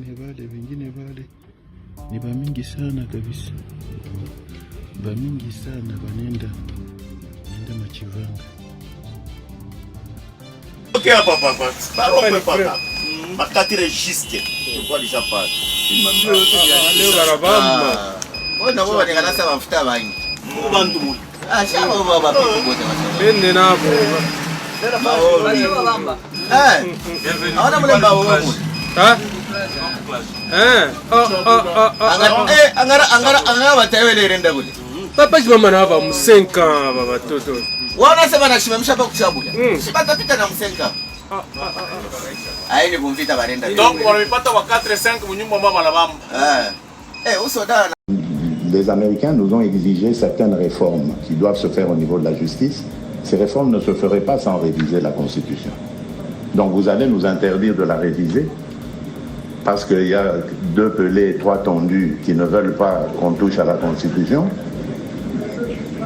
wengine wale ni bamingi sana kabisa, bamingi sana banenda machivanga. Ok papa, papa. Makati registre. Kwa lishapata. Leo barabamba. Bona baba nikanasa mafuta bangi. Bantu mu. Shaba baba kubote masaba. Bende nabo. Baba. Ahora mlemba wewe. Ha? Angara batayele renda bule. Papa mama na hapa msenka baba toto. Wana sema na shimamisha pa kuchabuya. Sipata pita na msenka. Aile kumvita barenda. Donc wanapata wa 4-5 munyumba mama la bamba. Usoda. Les Américains nous ont exigé certaines réformes qui doivent se faire au niveau de la justice. Ces réformes ne se feraient pas sans réviser la Constitution. Donc vous allez nous interdire de la réviser parce qu'il y a 2 pelés et 3 tondus qui ne veulent pas qu'on touche à la Constitution.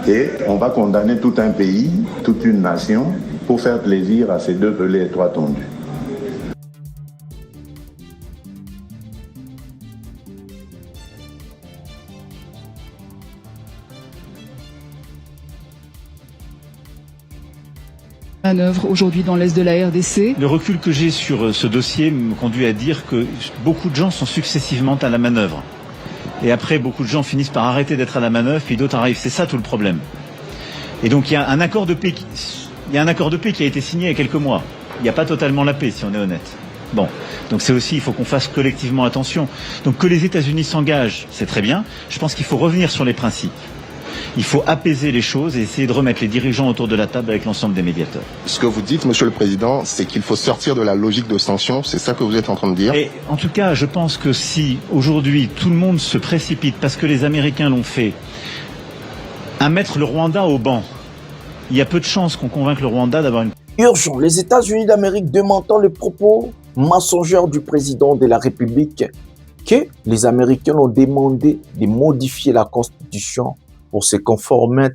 Et on va condamner tout un pays, toute une nation, pour faire plaisir à ces 2 pelés et 3 tondus. Manœuvre aujourd'hui dans l'est de la RDC. Le recul que j'ai sur ce dossier me conduit à dire que beaucoup de gens sont successivement à la manœuvre. Et après, beaucoup de gens finissent par arrêter d'être à la manœuvre, puis d'autres arrivent. C'est ça tout le problème. Et donc il y a un accord de paix qui a été signé il y a quelques mois. Il n'y a pas totalement la paix, si on est honnête. Bon, donc c'est aussi, il faut qu'on fasse collectivement attention. Donc que les États-Unis s'engagent, c'est très bien. Je pense qu'il faut revenir sur les principes. Il faut apaiser les choses et essayer de remettre les dirigeants autour de la table avec l'ensemble des médiateurs. Ce que vous dites, Monsieur le Président, c'est qu'il faut sortir de la logique de sanction. C'est ça que vous êtes en train de dire? Et en tout cas, je pense que si aujourd'hui tout le monde se précipite parce que les Américains l'ont fait, à mettre le Rwanda au banc, il y a peu de chances qu'on convainque le Rwanda d'avoir une... Urgent, les États-Unis d'Amérique démentant les propos mensongers du président de la République que les Américains ont demandé de modifier la Constitution pour se conformer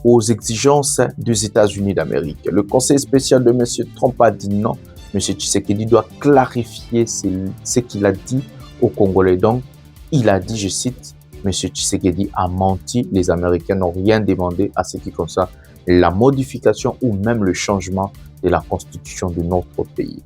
aux exigences des États-Unis d'Amérique. Le conseil spécial de M. Trump a dit non. M. Tshisekedi doit clarifier ce qu'il a dit aux Congolais. Donc, il a dit, je cite, M. Tshisekedi a menti. Les Américains n'ont rien demandé à ce qui concerne la modification ou même le changement de la constitution de notre pays.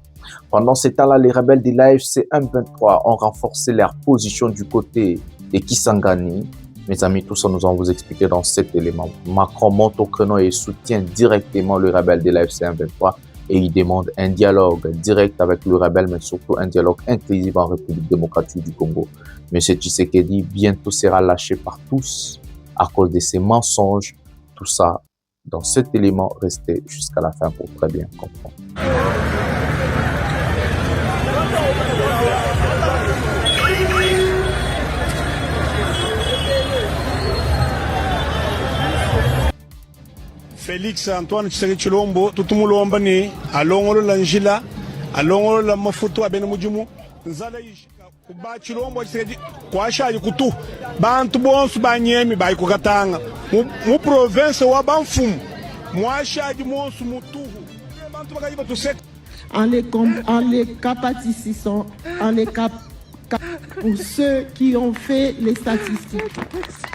Pendant ce temps-là, les rebelles de l'AFC M23 ont renforcé leur position du côté de Kisangani. Mes amis, tout ça, nous allons vous expliquer dans cet élément. Macron monte au créneau et soutient directement le rebelle de l'AFC M23 et il demande un dialogue direct avec le rebelle, mais surtout un dialogue inclusif en République démocratique du Congo. M. Tshisekedi bientôt sera lâché par tous à cause de ces mensonges. Tout ça, dans cet élément, restez jusqu'à la fin pour très bien comprendre. Félix Antoine Tshisekedi Tshilombo tutumulomba ni alongolo la njila alongolo la mafuto abene mujimu nzala yishika kuba Tshilombo Tshisekedi kwashaji kutu bantu bonsu banyemi bayikukatanga mu province wa banfumu mwashaji monsu mutuhu bantu bakayiba tusek en les capacitissant pour ceux qui ont fait les statistiques.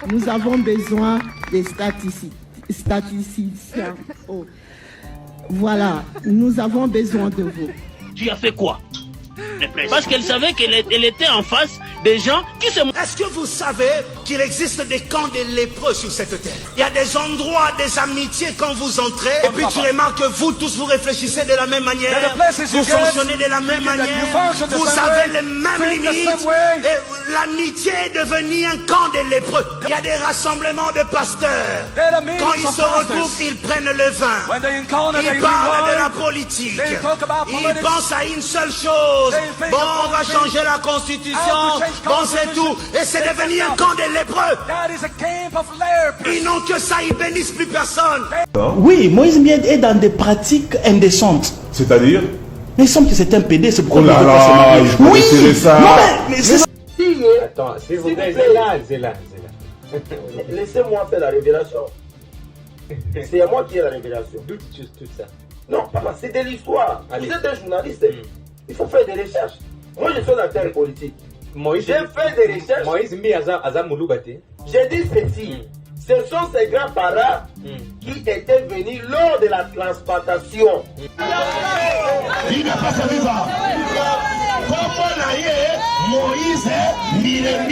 Nous avons besoin des statisticiens. Oh. Voilà, nous avons besoin de vous. Tu as fait quoi? Parce qu'elle savait qu'elle était en face des gens qui se... Est-ce que vous savez qu'il existe des camps de lépreux sur cette terre? Il y a des endroits, des amitiés quand vous entrez, et puis tu remarques que vous tous vous réfléchissez de la même manière, vous fonctionnez de la même manière, vous avez les mêmes limites, et l'amitié est devenue un camp de lépreux. Il y a des rassemblements de pasteurs. Quand ils se retrouvent, ils prennent le vin, ils parlent de la politique, ils pensent à une seule chose. Bon, on va changer la constitution. Bon, c'est tout. Et c'est devenu un camp de lépreux. Ils n'ont que ça, ils bénissent plus personne. Oui, Moïse Mied est dans des pratiques indécentes. C'est-à-dire? Mais il semble que c'est un PD, c'est pourquoi il veut pas se marier. Oui, ça. Non, mais c'est ça. Attends, s'il vous plaît, c'est là. Laissez-moi faire la révélation. C'est à moi qui ai la révélation. D'où tout ça? Non, papa, c'est de l'histoire. Vous êtes un journaliste. Il faut faire des recherches. Moi, je suis un acteur politique. J'ai fait des recherches. Moïse J'ai dit ceci. Ce sont ces grands-parents qui étaient venus lors de la transplantation. Il n'est pas ce vivant. Comment naïe Moïse Mire.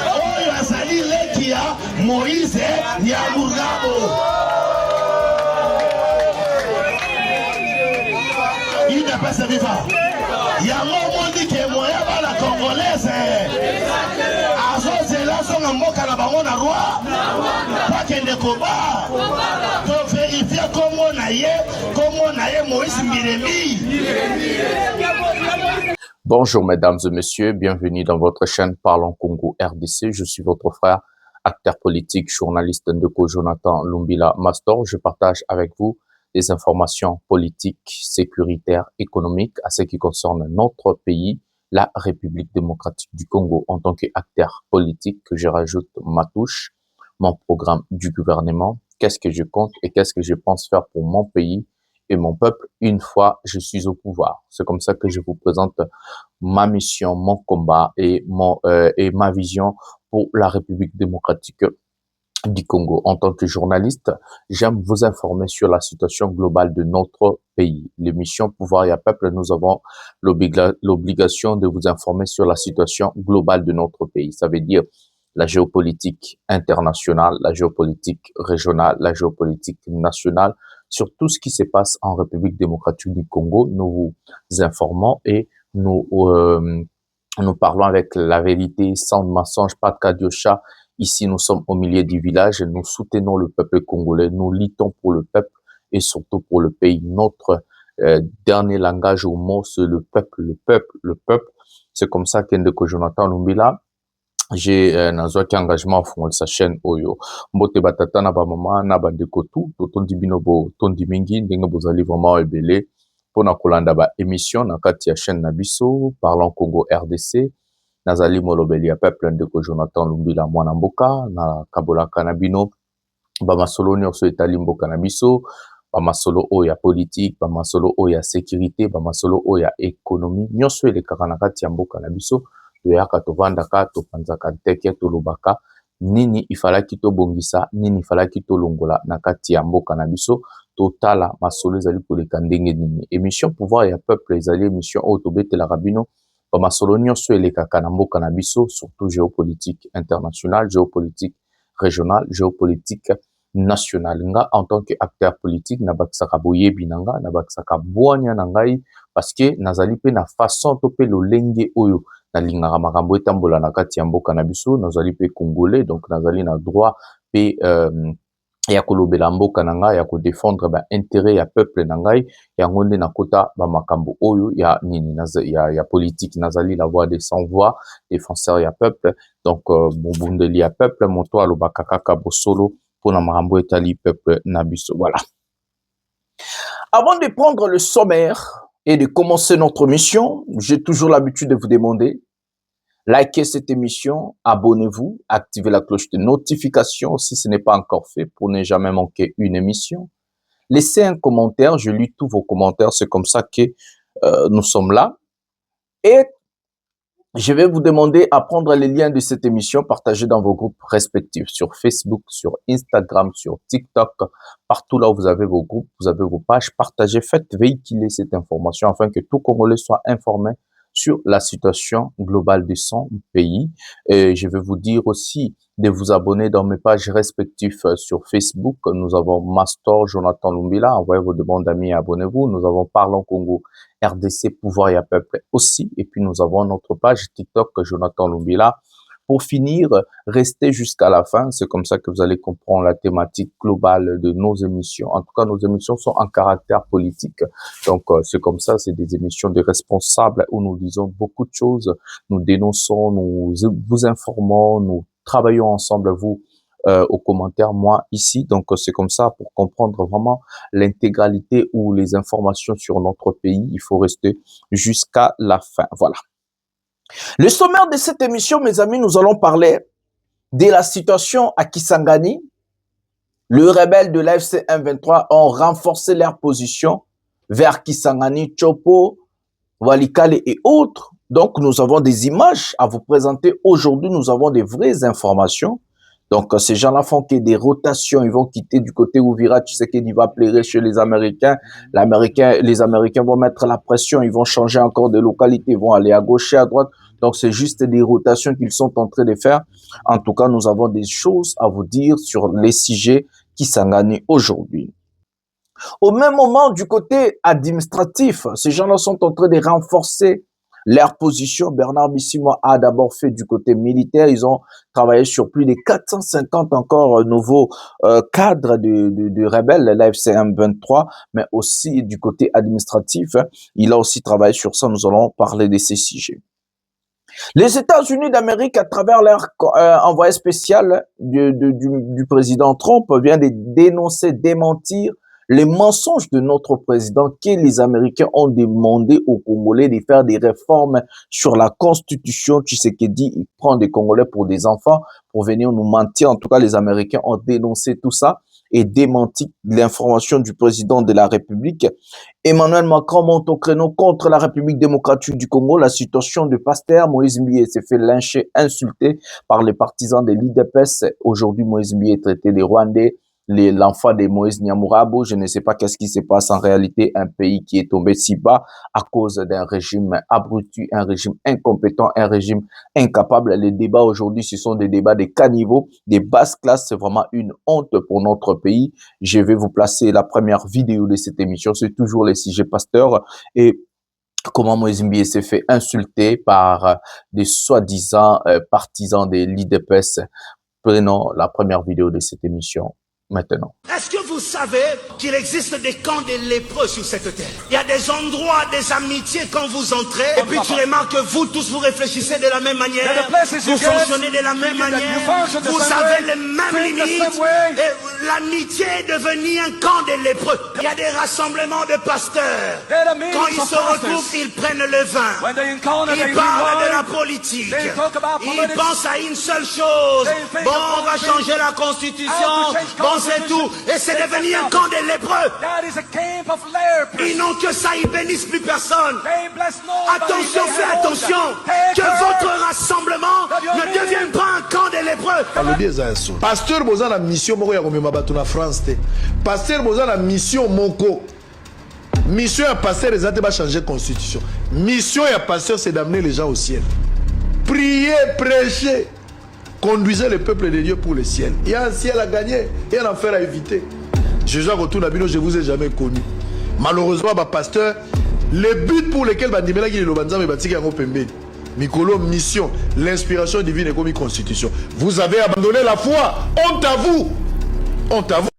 Oh, Azali Lekia Moïse Nyamurabo. Il n'est pas ce vivant. Il y a un moment dit que moi, la Congolaise. Azo Zela son amoka la bango na roi. Pas qu'elle ne combat. Donc vérifier comment naïe Moïse Miremi. Bonjour mesdames et messieurs, bienvenue dans votre chaîne Parlons Congo RDC. Je suis votre frère, acteur politique, journaliste Ndeko Jonathan Lumbila Mastor. Je partage avec vous des informations politiques, sécuritaires, économiques à ce qui concerne notre pays, la République démocratique du Congo. En tant qu'acteur politique, que je rajoute ma touche, mon programme du gouvernement, qu'est-ce que je compte et qu'est-ce que je pense faire pour mon pays et mon peuple une fois je suis au pouvoir. C'est comme ça que je vous présente ma mission, mon combat et ma vision pour la République démocratique du Congo. En tant que journaliste, j'aime vous informer sur la situation globale de notre pays. L'émission Pouvoir et Peuple, nous avons l'obligation de vous informer sur la situation globale de notre pays. Ça veut dire la géopolitique internationale, la géopolitique régionale, la géopolitique nationale, sur tout ce qui se passe en République démocratique du Congo. Nous vous informons et nous parlons avec la vérité, sans mensonge, pas de cadiocha. Ici, nous sommes au milieu du village, nous soutenons le peuple congolais, nous luttons pour le peuple et surtout pour le pays. Notre dernier langage au mot, c'est le peuple, le peuple, le peuple. C'est comme ça que Jonathan Lumbila, j'ai nazwaki engagement fungol sa chaîne oyo mbote batata na ba mama na bandeko tu totondi bino bo tondi mingi ndenge bozali vraiment ebele pona kolanda ba émission na kati ya chaîne na biso Parlons Congo RDC nazali molobeli ya peuple ndeko Jonathan Lumbila mwana mboka na kabolaka na bino ba masolo nyonso etali mboka na biso ba masolo oyo ya politique ba masolo oyo ya sécurité ba masolo oyo ya économie nyonso elekaka na kati ya mboka na biso toyaka tovandaka topanzaka teke tolobaka nini ifalaki tobongisa nini ifalaki tolongola na kati ya mboka na biso totala masolo ezali koleka ndenge nini. Émission Pouvoir ya Peuple ezali émission oyo tobetelaka bino ba masolo nyonso elekaka na mboka na biso, surtout géopolitique internationale, géopolitique régionale, géopolitique nationale. Nga en tant qu'acteur politique nabakisaka boyebi nanga nabakisaka bwanya na ngai parce que nazali pe na façon to pe lolenge oyo nalingaka makambo etambola na kati ya mboka na biso nazali pe congolais donc nazali na droit pe ya kolobela mboka na ngai ya ko défendre ba intérêt ya peuple na ngai yango nde nakota ba makambo oyo ya nini ya politique nazali la voix des sans voix défenseur ya peuple donc bobundeli ya peuple moto alobaka kaka bosolo pona makambo etali peuple na biso. Voilà. Avant de prendre le sommaire et de commencer notre mission, j'ai toujours l'habitude de vous demander, likez cette émission, abonnez-vous, activez la cloche de notification si ce n'est pas encore fait pour ne jamais manquer une émission. Laissez un commentaire, je lis tous vos commentaires, c'est comme ça que nous sommes là. Et je vais vous demander à prendre les liens de cette émission, partagez dans vos groupes respectifs, sur Facebook, sur Instagram, sur TikTok, partout là où vous avez vos groupes, vous avez vos pages, partagez, faites véhiculer cette information afin que tout Congolais soit informé sur la situation globale de son pays. Et je vais vous dire aussi de vous abonner dans mes pages respectives sur Facebook. Nous avons Mastor Jonathan Lumbila, envoyez vos demandes d'amis et abonnez-vous. Nous avons Parlons Congo RDC Pouvoir et Peuple aussi. Et puis nous avons notre page TikTok Jonathan Lumbila. Pour finir, restez jusqu'à la fin. C'est comme ça que vous allez comprendre la thématique globale de nos émissions. En tout cas, nos émissions sont en caractère politique. Donc, c'est comme ça, c'est des émissions de responsables où nous disons beaucoup de choses. Nous dénonçons, nous vous informons, nous travaillons ensemble, vous, aux commentaires, moi, ici. Donc, c'est comme ça pour comprendre vraiment l'intégralité ou les informations sur notre pays. Il faut rester jusqu'à la fin. Voilà. Le sommaire de cette émission, mes amis, nous allons parler de la situation à Kisangani. Les rebelles de l'AFC M23 ont renforcé leur position vers Kisangani, Chopo, Walikale et autres. Donc, nous avons des images à vous présenter. Aujourd'hui, nous avons des vraies informations. Donc, ces gens-là font que des rotations. Ils vont quitter du côté Uvira. Tu sais qu'il va plairer chez les Américains. Les Américains vont mettre la pression. Ils vont changer encore de localité. Ils vont aller à gauche et à droite. Donc, c'est juste des rotations qu'ils sont en train de faire. En tout cas, nous avons des choses à vous dire sur les sujets qui s'engagent aujourd'hui. Au même moment, du côté administratif, ces gens-là sont en train de renforcer leur position. Bernard Bissimo a d'abord fait du côté militaire. Ils ont travaillé sur plus de 450 encore nouveaux cadres de rebelles, l'AFC M23, mais aussi du côté administratif. Il a aussi travaillé sur ça. Nous allons parler de ces sujets. Les États-Unis d'Amérique, à travers leur envoyé spécial du président Trump, vient de dénoncer, démentir les mensonges de notre président que les Américains ont demandé aux Congolais de faire des réformes sur la Constitution. Tshisekedi, il prend des Congolais pour des enfants pour venir nous mentir. En tout cas, les Américains ont dénoncé tout ça et démenti l'information du président de la République. Emmanuel Macron monte au créneau contre la République démocratique du Congo. La situation de Pasteur Moïse Mbié s'est fait lyncher, insulté par les partisans de l'IDPS. Aujourd'hui, Moïse Mbié est traité de Rwandais. L'enfant de Moïse Nyamurabo, je ne sais pas qu'est-ce qui se passe en réalité, un pays qui est tombé si bas à cause d'un régime abruti, un régime incompétent, un régime incapable. Les débats aujourd'hui, ce sont des débats de caniveaux, des basses classes. C'est vraiment une honte pour notre pays. Je vais vous placer la première vidéo de cette émission. C'est toujours les sujets Pasteur et comment Moïse Mbié s'est fait insulter par des soi-disant partisans de l'IDPS. Prenons la première vidéo de cette émission. Maintenant. Est-ce que vous savez qu'il existe des camps de lépreux sur cette terre? Il y a des endroits, des amitiés quand vous entrez, et puis tu remarques que vous tous vous réfléchissez de la même manière, vous fonctionnez de la même manière, vous avez les mêmes limites, et l'amitié est devenue un camp de lépreux. Il y a des rassemblements de pasteurs. Quand ils se retrouvent, ils prennent le vin, ils parlent de la politique, ils pensent à une seule chose: bon, on va changer la constitution, bon, c'est tout. Et c'est devenu un camp de lépreux. Ils n'ont que ça, ils bénissent plus personne. Attention, faites attention, que votre rassemblement ne devienne pas un camp de lépreux. Pasteur boza la mission moko ya komema bato na France te. Pasteur boza la mission moko. Mission ya pasteur ezate ba changer constitution. Mission ya pasteur c'est d'amener les gens au ciel. Prier, prêcher. Conduisez le peuple de Dieu pour le ciel. Il y a un ciel à gagner et un enfer à éviter. Jésus a retourné à Bino, je vous ai jamais connu. Malheureusement, pasteur, le but pour lequel Bandimela qui est le Banzam et Batiki Yango Pembe, Mikolo, mission, l'inspiration divine est comme une constitution. Vous avez abandonné la foi. Honte à vous. Honte à vous.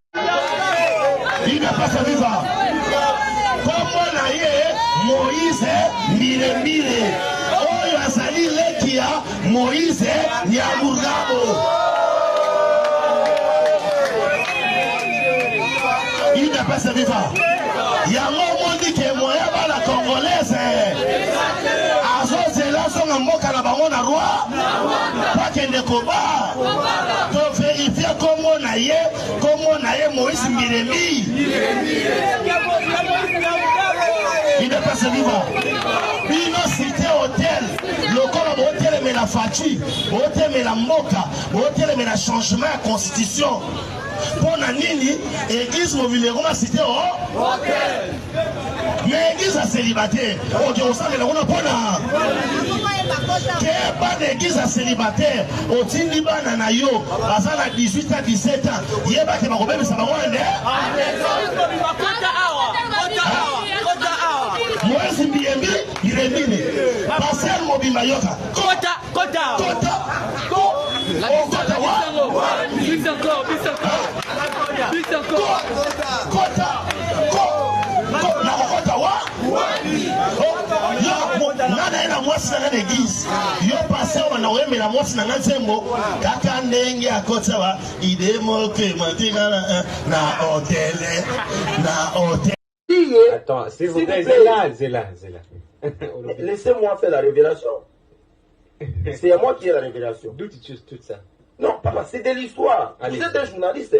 Il n'a pas sa vivant. Comment naïe Moïse mire. Oyo azali lekia Moïse Nyamurabo. Il n'a pas sa vivant. Il y a un moment dit que moi la congolaise. Azo zela son amboka na bango na roi. Pas kende koba. Donc vérifier comment naïe Moïse Miremi. Il n'a pas sa vivant. Bino cité hôtel, local hôtel mais la fatigue, hôtel mais la moka, hôtel mais la changement à constitution. Pour Nini, église mobilière, on a cité hôtel. Mais église à célibataire, on dit on s'en est là, on a pas qu'il n'y a pas d'église à célibataire, au Tindiba Nanayo, à 18 à 17 ans, il n'y a pas de problème, ça va voir un moi c'est bien, il est bien. Passer mobile mayoka. Kota. Na mwasi na l'église yo passé na wembe na mwasi na nzembo kaka ndenge akotsa wa idemo ke matina na hôtel. Attends, s'il vous plaît, Zéla. Laissez-moi faire la révélation. C'est à moi qui ai la révélation. D'où tu tues tout ça? Non, papa, c'est de l'histoire. Vous êtes un journaliste.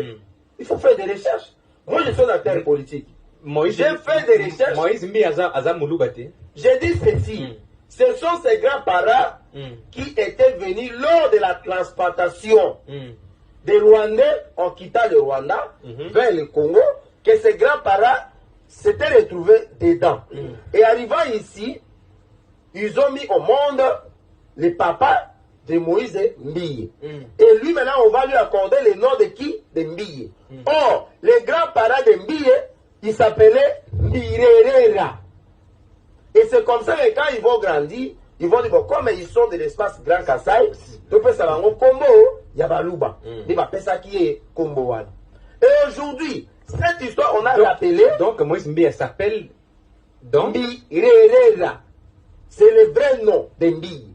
Il faut faire des recherches. Moi, je suis un acteur politique. J'ai fait des recherches. Moïse Mbié Aza Mouloubate. J'ai dit ceci. Ce sont ces grands-parents qui étaient venus lors de la transplantation des Rwandais en quittant le Rwanda vers le Congo, que ces grands-parents s'étaient retrouvés dedans. Et arrivant ici, ils ont mis au monde le papa de Moïse Mbiye. Et lui, maintenant, on va lui accorder le nom de qui? De Mbiye. Or, les grands-parents de Mbiye, ils s'appelaient Mbirerera. Et c'est comme ça que quand ils vont grandir, ils vont dire, bon, comme ils sont de l'espace Grand Kassai, tu peux savoir, Kombo, Yabaluba. Il va faire ça qui est Kombo. Et aujourd'hui, cette histoire, on a rappelé. Donc, Moïse Mbiye s'appelle Mbirerera. C'est le vrai nom de Mbiye.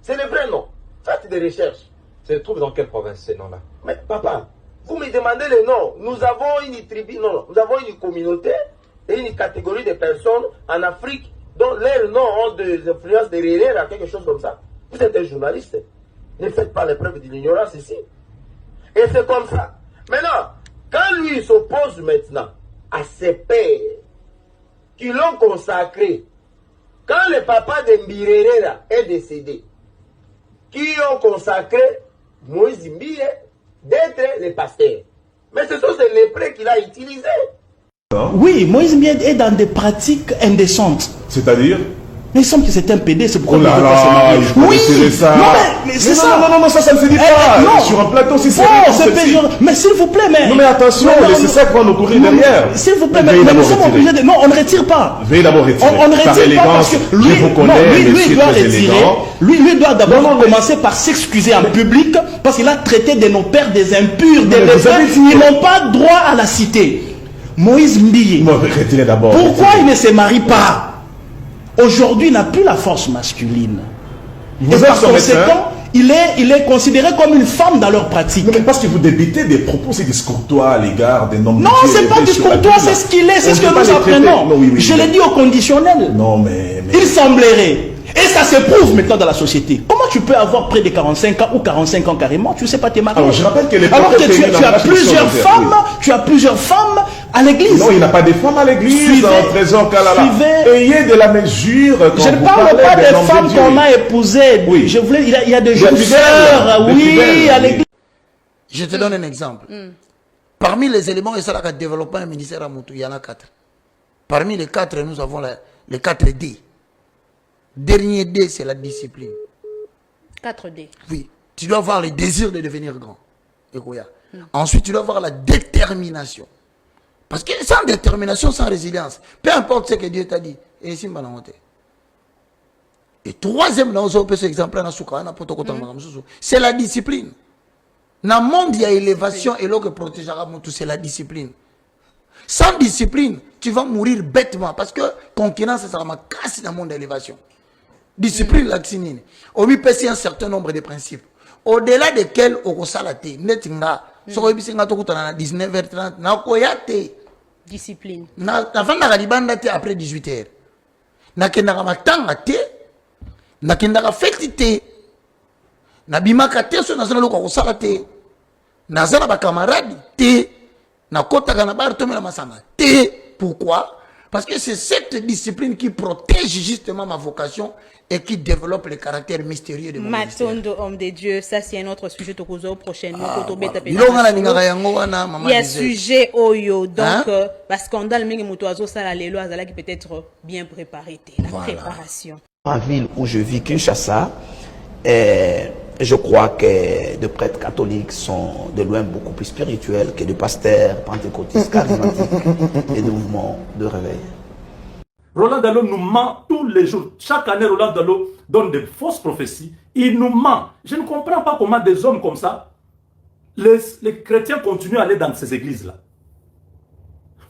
C'est le vrai nom. Faites des recherches. Se trouve dans quelle province ces noms-là? Mais papa, vous me demandez le nom. Nous avons une tribu, non, nous avons une communauté et une catégorie de personnes en Afrique dont leurs noms ont des influences de Rérera, quelque chose comme ça. Vous êtes un journaliste. Ne faites pas les preuves de l'ignorance ici. Et c'est comme ça. Maintenant, quand lui s'oppose maintenant à ses pères qui l'ont consacré, quand le papa de Mbirerera est décédé, qui ont consacré Moïse Mbiye d'être le pasteur. Mais ce sont ces lépreux qu'il a utilisés. Oui, Moïse Mbiye est dans des pratiques indécentes. C'est-à-dire? Mais il semble que c'est un PD, c'est pourquoi oh là là, je oui, ça. Non, mais c'est ça. Non, ça ne se dit pas. Non. Sur un plateau, c'est ça. Mais s'il vous plaît, mais... Non, mais attention, c'est ça qui va nous courir derrière. S'il vous plaît, mais nous sommes obligés de... Non, on ne retire pas. Veuillez d'abord retirer. On ne retire pas parce que lui, je vous connais, lui doit retirer. Lui doit d'abord commencer par s'excuser en public parce qu'il a traité de nos pères des impurs, des lépreux. Ils n'ont pas droit à la cité. Moïse Mbiye. Retirez d'abord. Pourquoi il ne se marie pas? Aujourd'hui, il n'a plus la force masculine. Et par conséquent, il est considéré comme une femme dans leur pratique. Non, mais parce que vous débitez des propos, c'est discourtois à l'égard des noms de non, c'est pas discourtois, c'est ce qu'il est, c'est ce que nous apprenons. Je l'ai dit au conditionnel. Non, mais... Il semblerait. Et ça se prouve maintenant dans la société. Comment tu peux avoir près de 45 ans ou 45 ans carrément, tu ne sais pas t'es marié? Alors, je rappelle que les alors que tu as plusieurs femmes, tu as plusieurs femmes à l'église. Non, il n'y a pas de femmes à l'église. Ayez de la mesure. Je ne parle pas des femmes qu'on a épousées. Oui. Je voulais, il y a des jeunes sœurs, oui, à l'église. Je te donne un exemple. Parmi les éléments et ça a développé un ministère à Moutou, il y en a 4. Parmi les 4, nous avons les 4 D. Dernier D, c'est la discipline. 4D. Oui. Tu dois avoir le désir de devenir grand. Ensuite, tu dois avoir la détermination. Parce que sans détermination, sans résilience, peu importe ce que Dieu t'a dit, et troisième, c'est la discipline. Dans le monde, il y a élévation et l'autre protégera c'est la discipline. Sans discipline, tu vas mourir bêtement parce que concurrence, ça va casser dans le monde d'élévation. Discipline, l'actinine. On lui pèse un certain nombre de principes. Au-delà desquels on va salater. Netinga. So on 19h30. Na koyate. Discipline. Na fin na galibanda te après 18h. Na kendaka matanga te. Na kendaka feti te. Na bimaka te so na zana loko ko salate. Na zana ba camarade te. Na kota na bar tomela masanga te. Pourquoi? Parce que c'est cette discipline qui protège justement ma vocation et qui développe le caractère mystérieux de mon ministère. Matondo, homme de Dieu, ça c'est un autre sujet prochainement. Il y a un sujet Oyo, donc parce qu'on a le même motoiseau, ça la lélo, ça qui peut être bien préparé, la préparation. En ville où je vis, Kinshasa, je crois que les prêtres catholiques sont de loin beaucoup plus spirituels que les pasteurs pentecôtistes charismatiques et des mouvements de réveil. Roland Dallot nous ment tous les jours. Chaque année, Roland Dallot donne de fausses prophéties. Il nous ment. Je ne comprends pas comment des hommes comme ça, les chrétiens continuent à aller dans ces églises-là.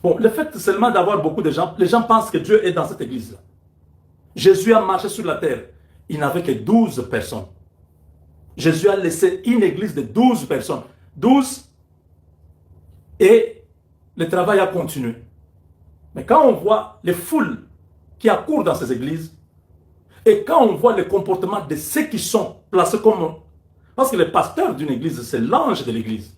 Bon, le fait seulement d'avoir beaucoup de gens, les gens pensent que Dieu est dans cette église-là. Jésus a marché sur la terre. Il n'avait que 12 personnes. Jésus a laissé une église de 12 personnes. 12. Et le travail a continué. Mais quand on voit les foules qui accourent dans ces églises, et quand on voit le comportement de ceux qui sont placés comme... Parce que le pasteur d'une église, c'est l'ange de l'église.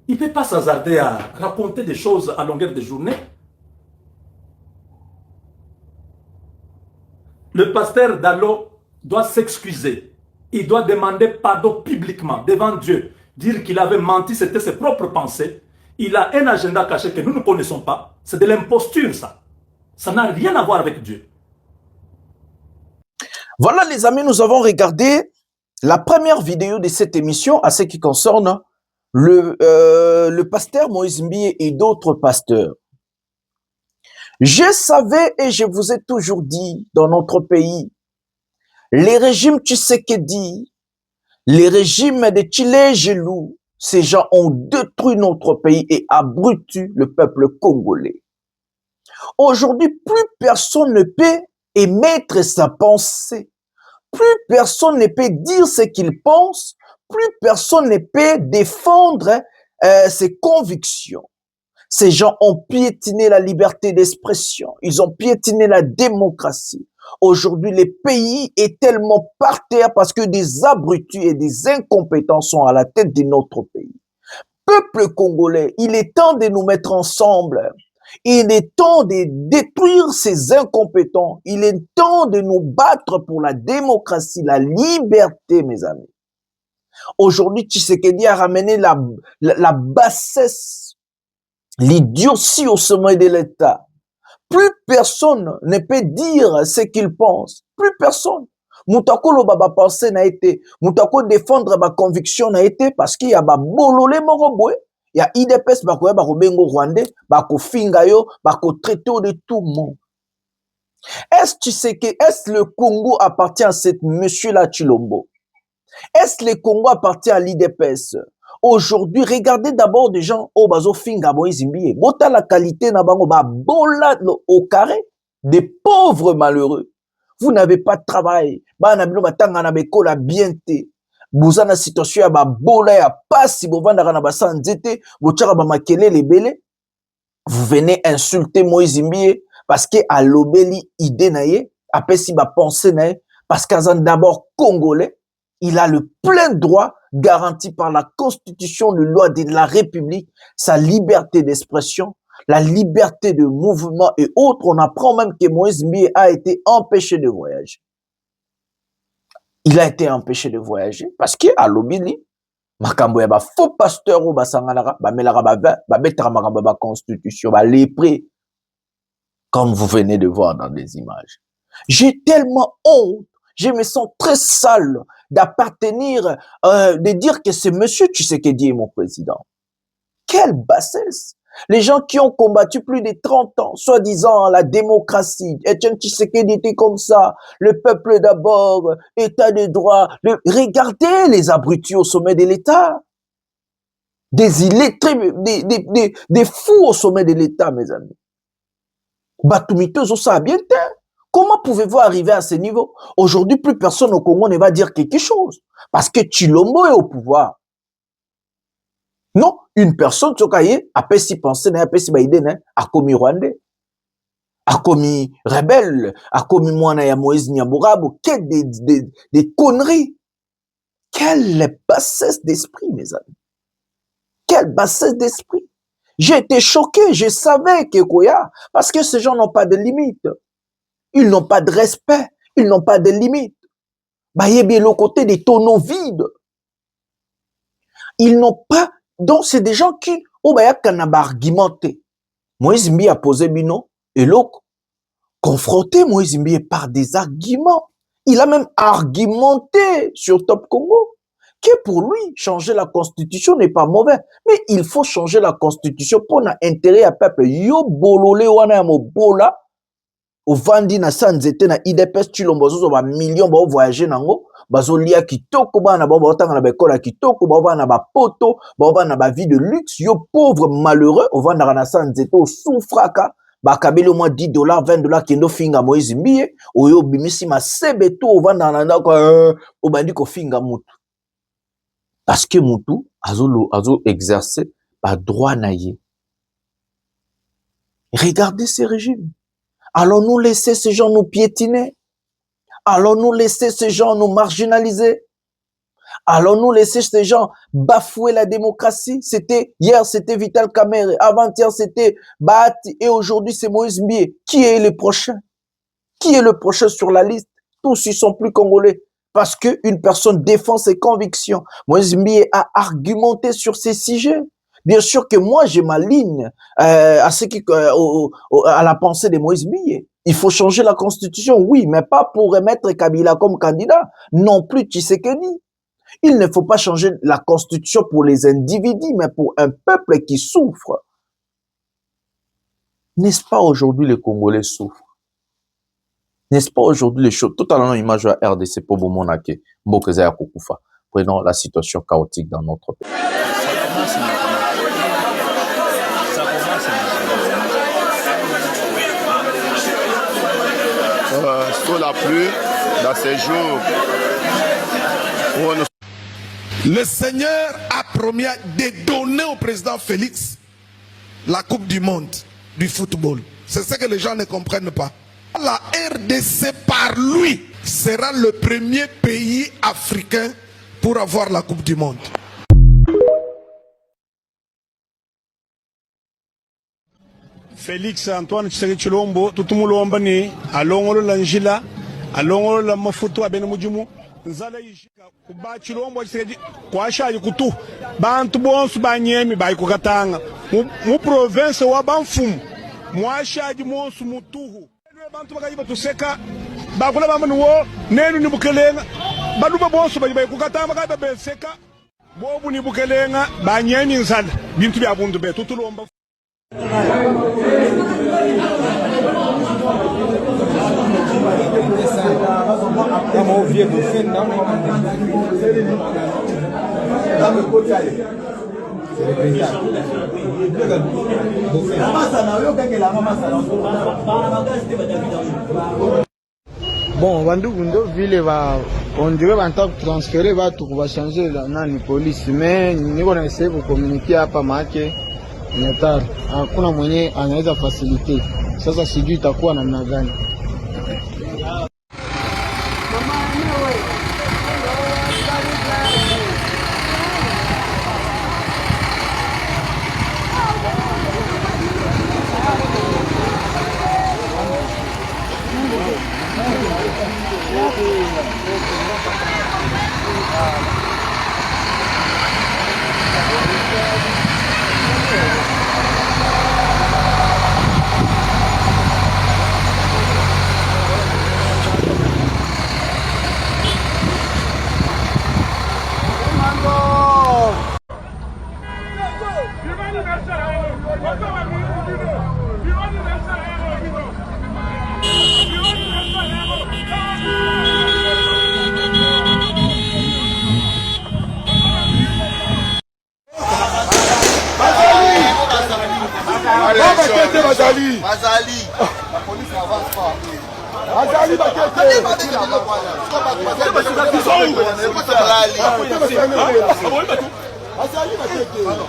Il ne peut pas s'hasarder à raconter des choses à longueur de journée. Le pasteur Dallo doit s'excuser. Il doit demander pardon publiquement devant Dieu. Dire qu'il avait menti, c'était ses propres pensées. Il a un agenda caché que nous ne connaissons pas. C'est de l'imposture, ça. Ça n'a rien à voir avec Dieu. Voilà les amis, nous avons regardé la première vidéo de cette émission à ce qui concerne le pasteur Moïse Mbie et d'autres pasteurs. Je savais et je vous ai toujours dit, dans notre pays, les régimes Tshisekedi, les régimes de Tshilé Gelou, ces gens ont détruit notre pays et abruti le peuple congolais. Aujourd'hui, plus personne ne peut émettre sa pensée. Plus personne ne peut dire ce qu'il pense. Plus personne ne peut défendre ses convictions. Ces gens ont piétiné la liberté d'expression. Ils ont piétiné la démocratie. Aujourd'hui, le pays est tellement par terre parce que des abrutis et des incompétents sont à la tête de notre pays. Peuple congolais, il est temps de nous mettre ensemble. Il est temps de détruire ces incompétents. Il est temps de nous battre pour la démocratie, la liberté, mes amis. Aujourd'hui, Tshisekedi a ramené la bassesse, l'idiotie au sommet de l'État. Plus personne ne peut dire ce qu'il pense. Plus personne. Moutako lo baba pensée n'a été. Moutako défendre ma conviction n'a été parce qu'il y a ba bololé moroboué. Il y a IDPS bako ya bako bengo rwandais, bako fingayo, bako traité de tout le monde. Est-ce le Congo appartient à cette monsieur-là Tshilombo? Est-ce le Congo appartient à l'IDPS? Aujourd'hui, regardez d'abord des gens au bazo finga Moïse Mbie. Bota la qualité na bango ba bola au carré des pauvres malheureux. Vous n'avez pas de travail. Ba na bino batanga na bekola bienté. Vous avez une situation ya ba bola ya pasi bovanda na ba sanzete, bochaka ba makele lebele. Vous venez insulter Moïse Mbie parce que a lobeli idée na ye, apesi ba pensée na ye, parce qu'azan d'abord congolais. Il a le plein droit garanti par la constitution, de loi de la République, sa liberté d'expression, la liberté de mouvement et autres. On apprend même que Moïse Mbie a été empêché de voyager. Il a été empêché de voyager parce qu'à l'obili, makambo ya ba faux pasteur ou ba sangalara, ba melara ba betara makambo ba constitution, ba lépré, comme vous venez de voir dans des images. J'ai tellement honte. Je me sens très sale d'appartenir, de dire que c'est monsieur Tshisekedi est mon président. Quelle bassesse! Les gens qui ont combattu plus de 30 ans, soi-disant la démocratie, Etienne Tshisekedi était comme ça, le peuple d'abord, état de droit. Regardez les abrutis au sommet de l'État. Des illettrés, des fous au sommet de l'État, mes amis. Batumiteuse, ça a bien été. Comment pouvez-vous arriver à ce niveau? Aujourd'hui, plus personne au Congo ne va dire quelque chose. Parce que Tshilombo est au pouvoir. Non, une personne, Tsokaye, a pu s'y penser, a pu s'y baïder, a commis Rwandais, a commis rebelle, a commis Mouana ya Moïse Nyambourabo, quelle des conneries. Quelle bassesse d'esprit, mes amis. Quelle bassesse d'esprit. J'ai été choqué, je savais que Koya, parce que ces gens n'ont pas de limite. Ils n'ont pas de respect, ils n'ont pas de limite. Bayébi le côté des tonneaux vides. Ils n'ont pas, donc c'est des gens qui, oh bah kanaba argumenté. Moïse Mbie a posé bino, et l'autre, confronté Moïse Mbie par des arguments. Il a même argumenté sur Top Congo, que pour lui, changer la constitution n'est pas mauvais. Mais il faut changer la constitution pour l'intérêt à peuple. Yo bololé wana mo bola, au vandi na sanzete na IDPS Tshilombo zo ba millions ba voyager nango bazo lia kitoko bana ba tanga na bekola kitoko ba na ba poto ba na ba vie de luxe. Yo pauvre malheureux au vanda na sanzete au souffraka ba kabeli au moins $10 $20 kendo finga Moïse Mbie o yo bimisi ma sebeto au vanda na ndako o bandi ko finga mutu parce que mutu azo exercer ba droit na ye. Regardez ces régimes. Allons-nous laisser ces gens nous piétiner? Allons-nous laisser ces gens nous marginaliser? Allons-nous laisser ces gens bafouer la démocratie? Hier, c'était Vital Kamerhe. Avant-hier, c'était Bahati. Et aujourd'hui, c'est Moïse Mbie. Qui est le prochain? Qui est le prochain sur la liste? Tous ils sont plus congolais. Parce qu'une personne défend ses convictions. Moïse Mbiye a argumenté sur ces sujets. Bien sûr que moi, j'ai ma ligne à la pensée de Moïse Mbiye. Il faut changer la constitution, oui, mais pas pour remettre Kabila comme candidat. Non plus Tshisekedi. Il ne faut pas changer la constitution pour les individus, mais pour un peuple qui souffre. N'est-ce pas aujourd'hui les Congolais souffrent? N'est-ce pas aujourd'hui les choses? Tout à l'heure, image à RDC pour Bomonake, Mbokezaya Kokufa. Prenons la situation chaotique dans notre pays. Sous la pluie, dans ces jours où le Seigneur a promis de donner au président Félix la Coupe du Monde du football. C'est ce que les gens ne comprennent pas. La RDC par lui sera le premier pays africain pour avoir la Coupe du Monde. Félix Antoine Tshisekedi Tshilombo tutumulomba ni alongolo la njila alongolo la mafuto abene mujimu nzala yishika kuba Tshilombo Tshisekedi kwashaji kutu bantu bonsu banyemi bayikukatanga mu province wa Bamfumu mwashaji monsu mutuhu bantu bakayiba tuseka bakula bamani wo nenu ni bukelenga baduba bonsu bayikukatanga kaba beseka bobu ni bukelenga banyemi nzala bintu bya bundu be tutulomba. Bon, bandugu ndo vile on dirait banta transférer watu kuba changer nani police, mais niko na essayer ku communiquer hapa maake netari hakuna mwenye anaweza facilite. Sasa sijui itakuwa namna gani.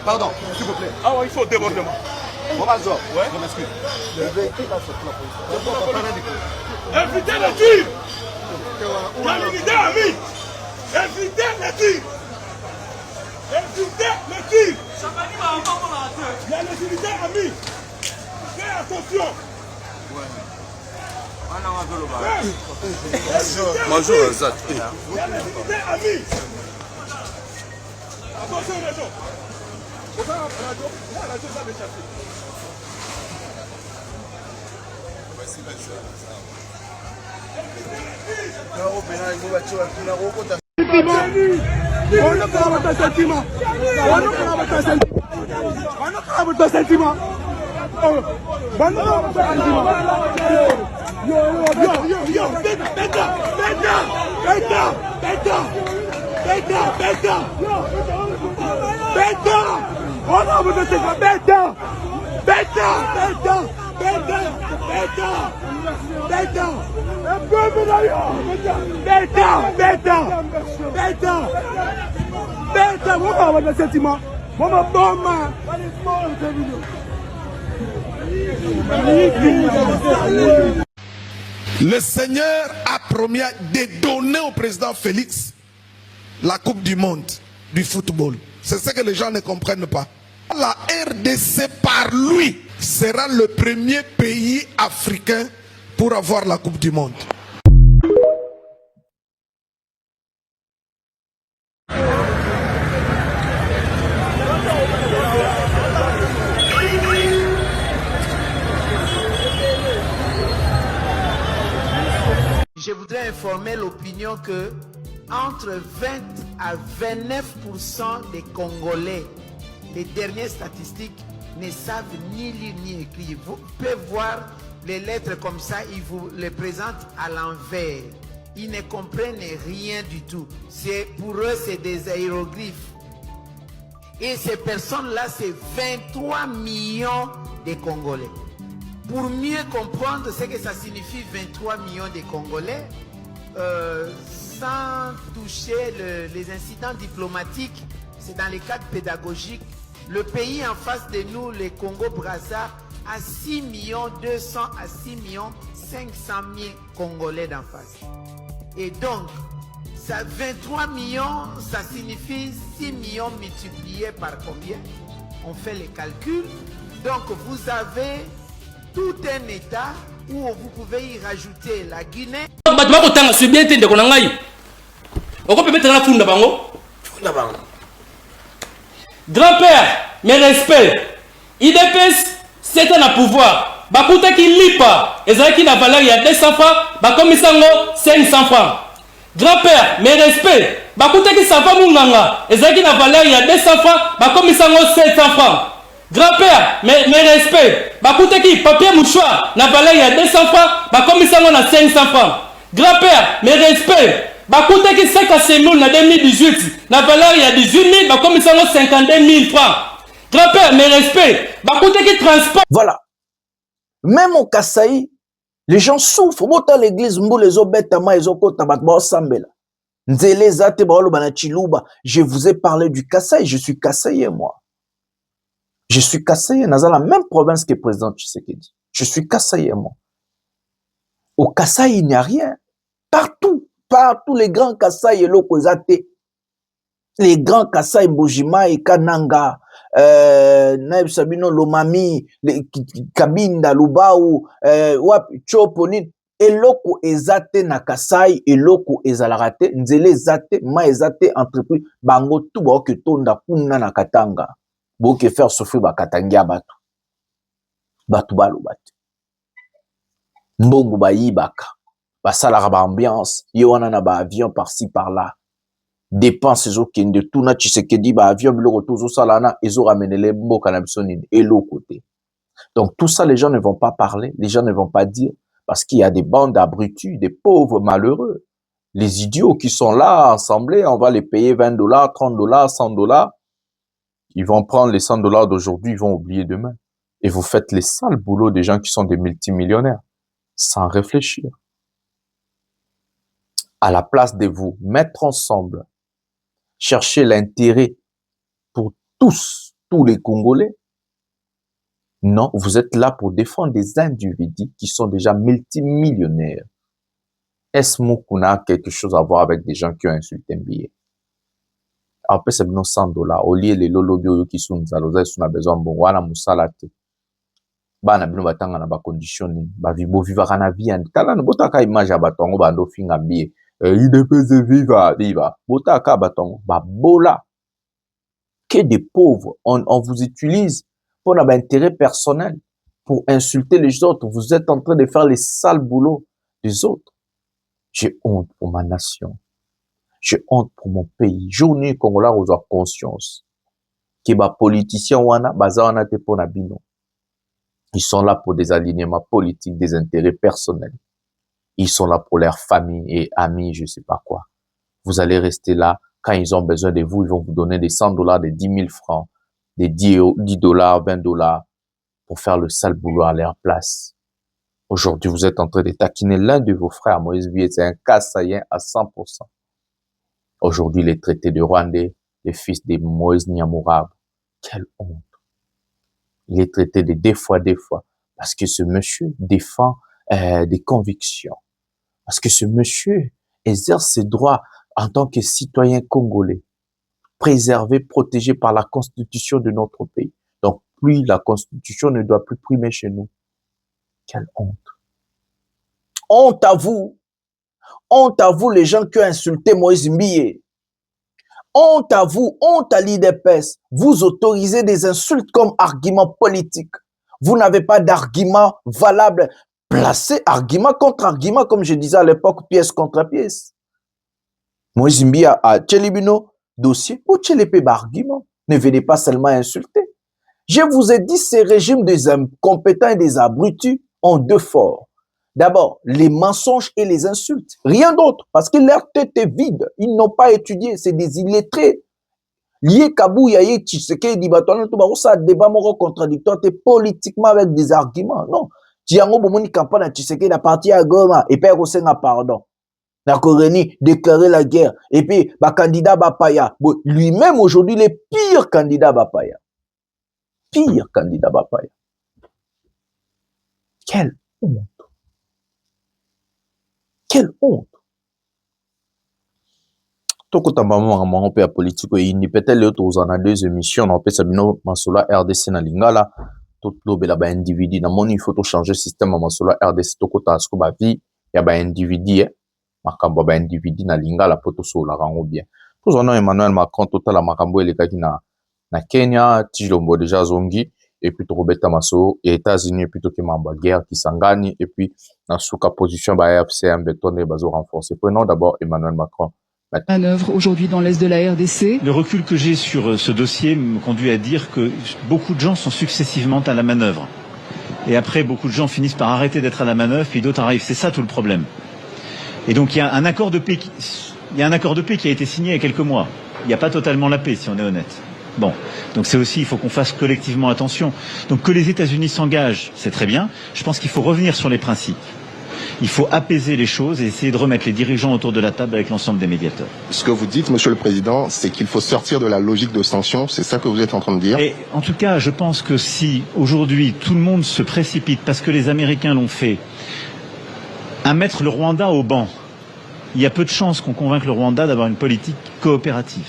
Pardon, s'il vous plaît. Ah ouais, il faut débordement. Bonjour. Ouais. Je m'excuse. Le véhicule là, c'est la police. Évitez le tir. Évitez ami. Évitez le tir. Évitez le tir. Il y a les militaires amis. Fais attention. Bonjour, Zat. Il y a les militaires amis. Attention les gens. On va à la radio, ça va échapper. Le Seigneur a promis de donner au président Félix la Coupe du Monde du football. C'est ce que les gens ne comprennent pas. La RDC par lui sera le premier pays africain pour avoir la Coupe du Monde. Je voudrais informer l'opinion que entre 20 à 29% des Congolais, les dernières statistiques, ne savent ni lire ni écrire. Vous pouvez voir les lettres comme ça, ils vous les présentent à l'envers. Ils ne comprennent rien du tout. Pour eux, c'est des hiéroglyphes. Et ces personnes-là, c'est 23 millions de Congolais. Pour mieux comprendre ce que ça signifie 23 millions de Congolais, sans toucher les incidents diplomatiques, c'est dans les cadres pédagogiques. Le pays en face de nous, le Congo-Brazza, a 6 200 à 6 500 000 Congolais d'en face. Et donc, ça 23 millions, ça signifie 6 millions multipliés par combien? On fait les calculs. Donc, vous avez tout un État où vous pouvez y rajouter la Guinée. Grand-père, mes respects. IDPS, c'est un pouvoir. Bakuta qui lipa, ezaki la valeur il y a 200 francs, bakomisango 500 francs. Grand-père, mes respects. Bakuta qui sava munganga, ezaki la valeur il y a 200 francs, bakomisango 700 francs. Grand-père, mes respects. Bakuta qui papier mouchoir, la valeur il y a 200 francs, bakomisango na 500 francs. Grand-père, mes respects. Bakuta qui sait qu'à ces na 2018, la valeur il y a 18 000, bakomisango 52 000 francs. Grand-père, mes respects. Bakuta qui transport. Voilà. Même au Kasaï, les gens souffrent. Mota l'église, mbo les obetama, les okota batba sambela. Nzele zate baolo banachiluba. Je vous ai parlé du Kasaï. Je suis Kasaïen, moi. Je suis Kasaïen. Dans la même province que le président Tshisekedi. Je suis Kasaïen, moi. Au Kasaï, il n'y a rien. Partout les grands Kasaï et l'Okozate. Les grands Kasaï, Mbojima et Kananga, Naib Sabino, Lomami, Kabinda, Lubao, Choponin, et loko ezate na Kasaï, et loko ezalarate, nzele zate, ma ezate entreprise, bango tout ba ke tonda kuna na Katanga. Bo ke faire souffrir ba Katangia batu. Batu balo batu. Mbongo ba yibaka. Ba salara ba ambiance, yowana na ba avion par-ci par-là. Dépenses de tout na Tshisekedi ba avion le retour au salana ils ont ramené les mots canabisonine et l'autre côté. Donc tout ça les gens ne vont pas parler, les gens ne vont pas dire parce qu'il y a des bandes d'abrutis, des pauvres malheureux, les idiots qui sont là assemblés, on va les payer 20 $, 30 $, 100 $. Ils vont prendre les 100 $ d'aujourd'hui, ils vont oublier demain. Et vous faites les sales boulots des gens qui sont des multimillionnaires sans réfléchir. À la place de vous mettre ensemble, chercher l'intérêt pour tous les Congolais. Non, vous êtes là pour défendre des individus qui sont déjà multimillionnaires. Est-ce qu'on a quelque chose à voir avec des gens qui ont insulté un billet? Après, c'est 100 $. Au lieu les lolobio qui sont nous a besoin bon, wana musalate. Bana bino batanga na ba condition ni, ba vibo vivaka na vie. Kala no botaka image ya batongo bando finga billet. IDPS viva, botaka batongo, babola. Que des pauvres, on vous utilise pour un intérêt personnel, pour insulter les autres. Vous êtes en train de faire les sales boulots des autres. J'ai honte pour ma nation. J'ai honte pour mon pays. Journée Congolais aux conscience. Que ba politiciens wana, baza wana te pona bino. Ils sont là pour des alignements politiques, des intérêts personnels. Ils sont là pour leurs familles et amis, je sais pas quoi. Vous allez rester là. Quand ils ont besoin de vous, ils vont vous donner des 100 $, des 10 000 francs, des 10 $, 20 $ pour faire le sale boulot à leur place. Aujourd'hui, vous êtes en train de taquiner l'un de vos frères. Moïse Bié, c'est un Kassaïen à 100%. Aujourd'hui, les traités de Rwandais, les fils de Moïse Nyamurab. Quelle honte. Il est traité de deux fois. Parce que ce monsieur défend des convictions. Parce que ce monsieur exerce ses droits en tant que citoyen congolais, préservé, protégé par la constitution de notre pays. Donc, plus la constitution ne doit plus primer chez nous. Quelle honte. Honte à vous les gens qui ont insulté Moïse Mbiye. Honte à vous, honte à l'IDPS. Vous autorisez des insultes comme argument politique. Vous n'avez pas d'argument valable. Placez argument contre argument, comme je disais à l'époque, pièce contre pièce. Moïse Mbiye a Tchelibino, dossier, ou Tchelépé argument. Ne venez pas seulement insulter. Je vous ai dit, ces régimes des incompétents et des abrutis ont deux forts. D'abord, les mensonges et les insultes. Rien d'autre, parce que leur tête est vide. Ils n'ont pas étudié, c'est des illettrés. Lié Kabou, Yaye, Tshisekedi, ça débat contradictoire, politiquement avec des arguments. Non. Tiango Bomoni campagne à Tshisekedi, la partie à Goma, et puis Rosenga, pardon. La Corénie déclarer la guerre. Et puis, candidat Bapaya. Lui-même, aujourd'hui, le pire candidat Bapaya. Pire candidat Bapaya. Quelle honte. Quelle honte. Toko tambamo ngamo pe politique et ni peut-être les autres en a deux émissions on peut sabino masola RDC na lingala tout lobela ba individu na moni il faut changer système masola RDC toko tasko ba vie ya ba individu makambo ba individu na lingala poto so la rango bien tous on a Emmanuel Macron total la makambo eleka na Kenya Tshilombo déjà zongi et puis Robert Tamaso et États-Unis et puis tout qui mamba guerre qui s'engane et puis dans sous position ba FCM bétonné bazo renforcer prenons d'abord Emmanuel Macron. Manœuvre aujourd'hui dans l'est de la RDC. Le recul que j'ai sur ce dossier me conduit à dire que beaucoup de gens sont successivement à la manœuvre. Et après, beaucoup de gens finissent par arrêter d'être à la manœuvre, puis d'autres arrivent. C'est ça tout le problème. Et donc il y a un accord de paix qui a été signé il y a quelques mois. Il n'y a pas totalement la paix, si on est honnête. Bon, donc c'est aussi, il faut qu'on fasse collectivement attention. Donc que les États-Unis s'engagent, c'est très bien. Je pense qu'il faut revenir sur les principes. Il faut apaiser les choses et essayer de remettre les dirigeants autour de la table avec l'ensemble des médiateurs. Ce que vous dites, Monsieur le Président, c'est qu'il faut sortir de la logique de sanction. C'est ça que vous êtes en train de dire? Et en tout cas, je pense que si aujourd'hui tout le monde se précipite parce que les Américains l'ont fait, à mettre le Rwanda au banc, il y a peu de chances qu'on convainque le Rwanda d'avoir une politique coopérative.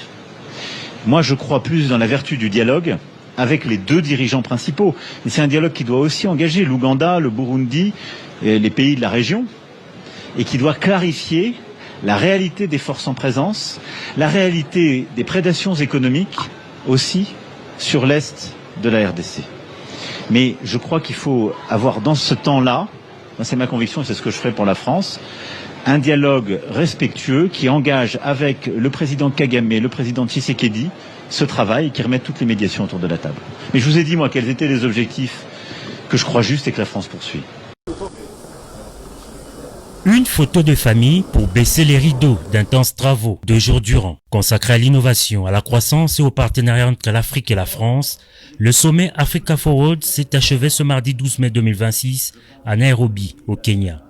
Moi, je crois plus dans la vertu du dialogue avec les deux dirigeants principaux. Et c'est un dialogue qui doit aussi engager l'Ouganda, le Burundi, et les pays de la région, et qui doit clarifier la réalité des forces en présence, la réalité des prédations économiques aussi sur l'est de la RDC. Mais je crois qu'il faut avoir dans ce temps-là, c'est ma conviction et c'est ce que je ferai pour la France, un dialogue respectueux qui engage avec le président Kagame et le président Tshisekedi ce travail et qui remette toutes les médiations autour de la table. Mais je vous ai dit, moi, quels étaient les objectifs que je crois justes et que la France poursuit. Une photo de famille pour baisser les rideaux d'intenses travaux 2 jours durant. Consacré à l'innovation, à la croissance et au partenariat entre l'Afrique et la France, le sommet Africa Forward s'est achevé ce mardi 12 mai 2026 à Nairobi, au Kenya.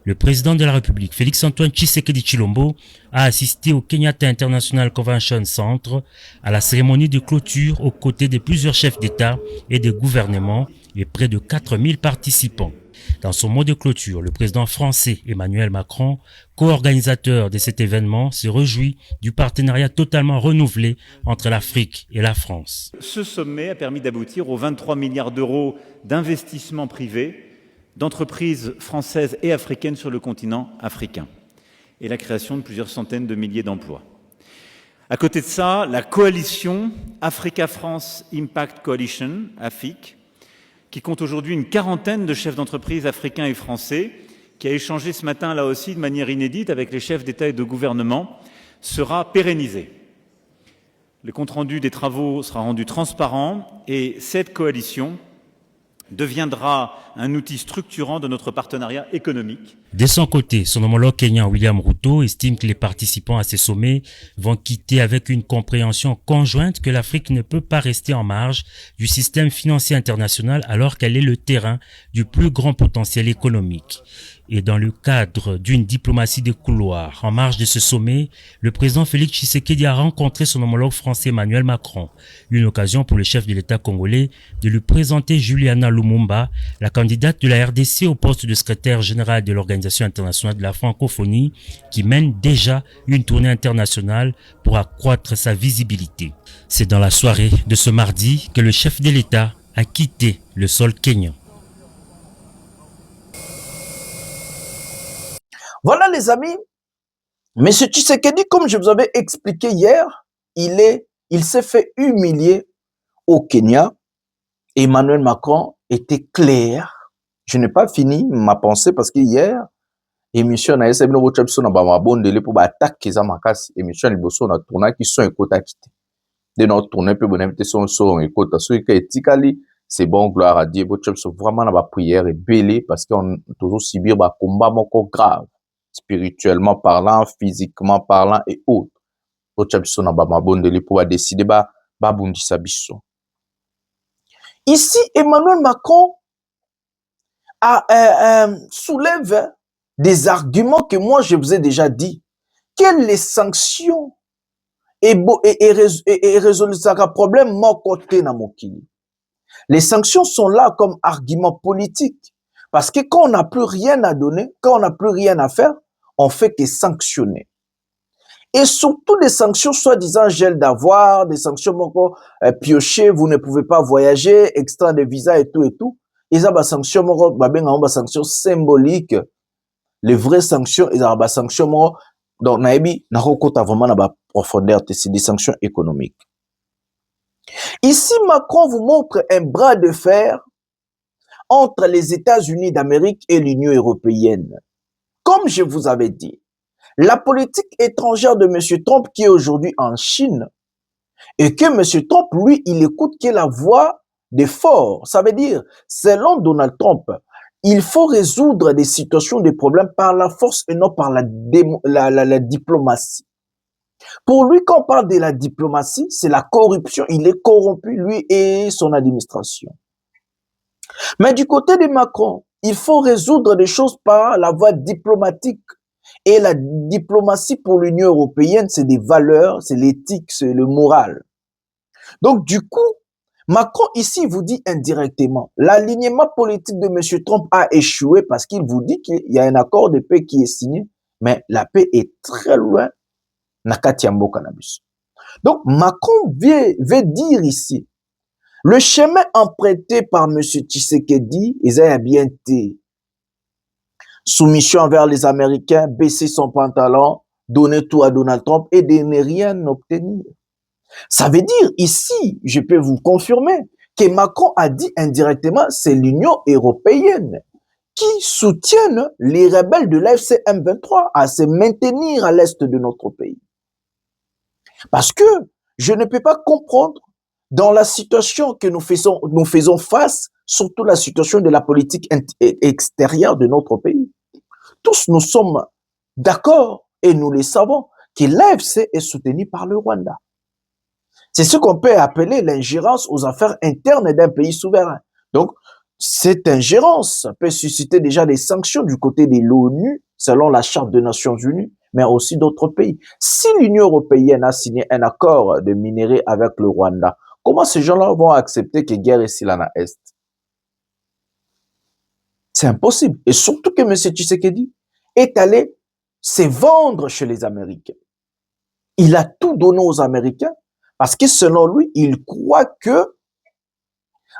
Le président de la République, Félix-Antoine Tshisekedi Tshilombo, a assisté au Kenyatta International Convention Center à la cérémonie de clôture aux côtés de plusieurs chefs d'État et de gouvernement et près de 4000 participants. Dans son mot de clôture, le président français Emmanuel Macron, co-organisateur de cet événement, se réjouit du partenariat totalement renouvelé entre l'Afrique et la France. Ce sommet a permis d'aboutir aux 23 milliards d'euros d'investissements privés d'entreprises françaises et africaines sur le continent africain et la création de plusieurs centaines de milliers d'emplois. À côté de ça, la coalition Africa-France Impact Coalition, AFIC, qui compte aujourd'hui une quarantaine de chefs d'entreprise africains et français, qui a échangé ce matin là aussi de manière inédite avec les chefs d'État et de gouvernement, sera pérennisée. Le compte-rendu des travaux sera rendu transparent et cette coalition deviendra un outil structurant de notre partenariat économique. De son côté, son homologue kenyan William Ruto estime que les participants à ces sommets vont quitter avec une compréhension conjointe que l'Afrique ne peut pas rester en marge du système financier international alors qu'elle est le terrain du plus grand potentiel économique. Et dans le cadre d'une diplomatie de couloir, en marge de ce sommet, le président Félix Tshisekedi a rencontré son homologue français Emmanuel Macron. Une occasion pour le chef de l'État congolais de lui présenter Juliana Lumumba, la candidate de la RDC au poste de secrétaire général de l'Organisation internationale de la francophonie, qui mène déjà une tournée internationale pour accroître sa visibilité. C'est dans la soirée de ce mardi que le chef de l'État a quitté le sol kényan. Voilà les amis, M. Tshisekedi, comme je vous avais expliqué hier, il s'est fait humilier au Kenya. Emmanuel Macron était clair. Je n'ai pas fini ma pensée parce que hier, émission na SMN Wotchapso na ba bondele pour attaquer za makasi émission liboso na tourna qui sont ekota kité. De notre tournée peut bonne invitation son ekota so que etikali c'est bon gloire à Dieu Wotchapso vraiment na ba prière et belé parce qu'on toujours subir ba combat moko grave spirituellement parlant, physiquement parlant et autres. Wotchapso na ba bondele pour décider ba bundisa biso. Ici Emmanuel Macron soulève des arguments que moi je vous ai déjà dit. Quelles les sanctions et résoudre ce problème mon côté na mokili. Les sanctions sont là comme argument politique parce que quand on n'a plus rien à donner, quand on n'a plus rien à faire, on fait que sanctionner. Et surtout des sanctions soi-disant gel d'avoir, des sanctions moko piocher, vous ne pouvez pas voyager, extra de visa et tout et tout. Et ça ba sanctions moko ba sanctions symboliques. Les vraies sanctions, ils ont des sanctions, donc, naebi, nakokota vraiment na profondeur, c'est des sanctions économiques. Ici, Macron vous montre un bras de fer entre les États-Unis d'Amérique et l'Union européenne. Comme je vous avais dit, la politique étrangère de M. Trump qui est aujourd'hui en Chine, et que M. Trump, lui, il écoute que la voix des forts. Ça veut dire, selon Donald Trump, il faut résoudre des situations, des problèmes par la force et non par la diplomatie. Pour lui, quand on parle de la diplomatie, c'est la corruption. Il est corrompu, lui et son administration. Mais du côté de Macron, il faut résoudre des choses par la voie diplomatique. Et la diplomatie pour l'Union européenne, c'est des valeurs, c'est l'éthique, c'est le moral. Donc, du coup, Macron, ici, vous dit indirectement, l'alignement politique de M. Trump a échoué parce qu'il vous dit qu'il y a un accord de paix qui est signé, mais la paix est très loin. Nakatiambo cannabis. Donc, Macron veut dire ici, le chemin emprunté par M. Tshisekedi, il a bien été soumission envers les Américains, baisser son pantalon, donner tout à Donald Trump et de ne rien obtenir. Ça veut dire ici, je peux vous confirmer, que Macron a dit indirectement, c'est l'Union européenne qui soutienne les rebelles de l'AFC M23 à se maintenir à l'est de notre pays. Parce que je ne peux pas comprendre dans la situation que nous faisons face, surtout la situation de la politique extérieure de notre pays. Tous nous sommes d'accord et nous le savons que l'AFC est soutenu par le Rwanda. C'est ce qu'on peut appeler l'ingérence aux affaires internes d'un pays souverain. Donc, cette ingérence peut susciter déjà des sanctions du côté de l'ONU, selon la Charte des Nations Unies, mais aussi d'autres pays. Si l'Union européenne a signé un accord de minerais avec le Rwanda, comment ces gens-là vont accepter que guerre ici là dans l'Est? C'est impossible. Et surtout que M. Tshisekedi est allé se vendre chez les Américains. Il a tout donné aux Américains parce que selon lui, il croit que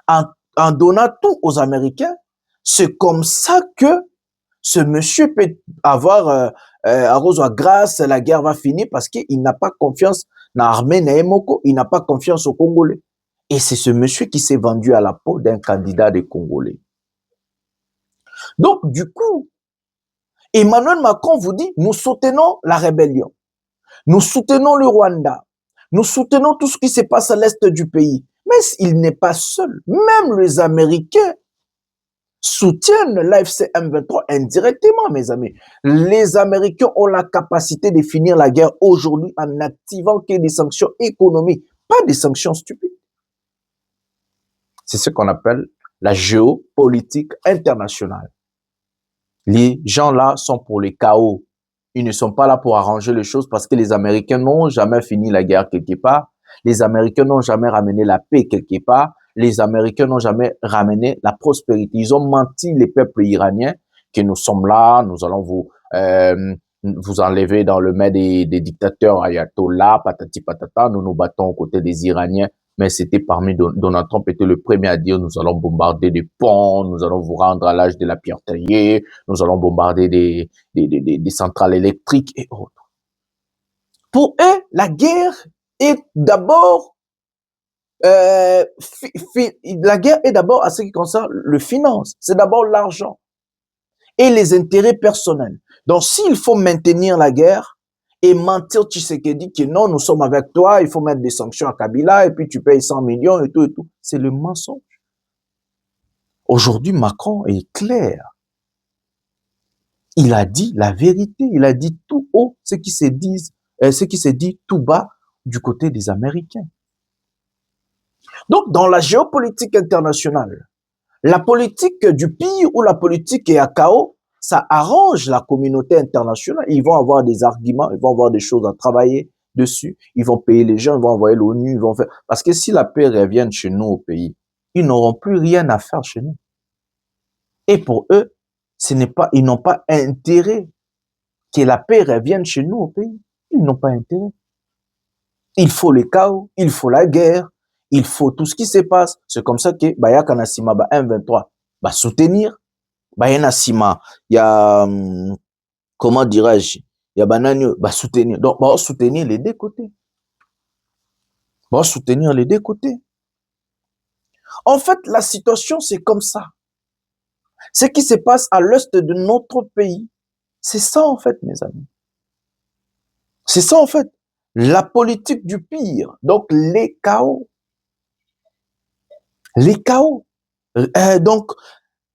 en donnant tout aux Américains, c'est comme ça que ce monsieur peut avoir grâce, la guerre va finir parce qu'il n'a pas confiance dans l'armée Naemoko, il n'a pas confiance aux Congolais. Et c'est ce monsieur qui s'est vendu à la peau d'un candidat des Congolais. Donc, du coup, Emmanuel Macron vous dit, nous soutenons la rébellion, nous soutenons le Rwanda, nous soutenons tout ce qui se passe à l'est du pays. Mais il n'est pas seul. Même les Américains soutiennent l'AFC M23 indirectement, mes amis. Les Américains ont la capacité de finir la guerre aujourd'hui en activant que des sanctions économiques, pas des sanctions stupides. C'est ce qu'on appelle la géopolitique internationale. Les gens-là sont pour les chaos. Ils ne sont pas là pour arranger les choses parce que les Américains n'ont jamais fini la guerre quelque part. Les Américains n'ont jamais ramené la paix quelque part. Les Américains n'ont jamais ramené la prospérité. Ils ont menti les peuples iraniens que nous sommes là, nous allons vous enlever dans le main des dictateurs ayatollahs, patati patata, nous nous battons aux côtés des Iraniens. mais c'était parmi Donald Trump était le premier à dire nous allons bombarder des ponts, nous allons vous rendre à l'âge de la pierre taillée, nous allons bombarder des centrales électriques et autres. Pour eux, la guerre est d'abord la guerre est d'abord à ce qui concerne le finance, c'est d'abord l'argent et les intérêts personnels. Donc s'il faut maintenir la guerre et mentir Tshisekedi que non, nous sommes avec toi, il faut mettre des sanctions à Kabila et puis tu payes 100 millions et tout, c'est le mensonge. Aujourd'hui, Macron est clair. Il a dit la vérité, il a dit tout haut ce qui se dit tout bas du côté des Américains. Donc, dans la géopolitique internationale, la politique du pire ou la politique est à chaos, ça arrange la communauté internationale. Ils vont avoir des arguments, ils vont avoir des choses à travailler dessus, ils vont payer les gens, ils vont envoyer l'ONU, ils vont faire... Parce que si la paix revient chez nous au pays, ils n'auront plus rien à faire chez nous. Et pour eux, ils n'ont pas intérêt que la paix revienne chez nous au pays. Ils n'ont pas intérêt. Il faut le chaos, il faut la guerre, il faut tout ce qui se passe. C'est comme ça que Bayaka Nassima, M23, va soutenir. Bayaka Nassima, il y a, comment dirais-je, il y a Bananio, va soutenir. Donc, va soutenir les deux côtés. Va soutenir les deux côtés. En fait, la situation, c'est comme ça. Ce qui se passe à l'est de notre pays, c'est ça, en fait, mes amis. C'est ça, en fait. La politique du pire. Donc, les chaos. Les chaos. Donc,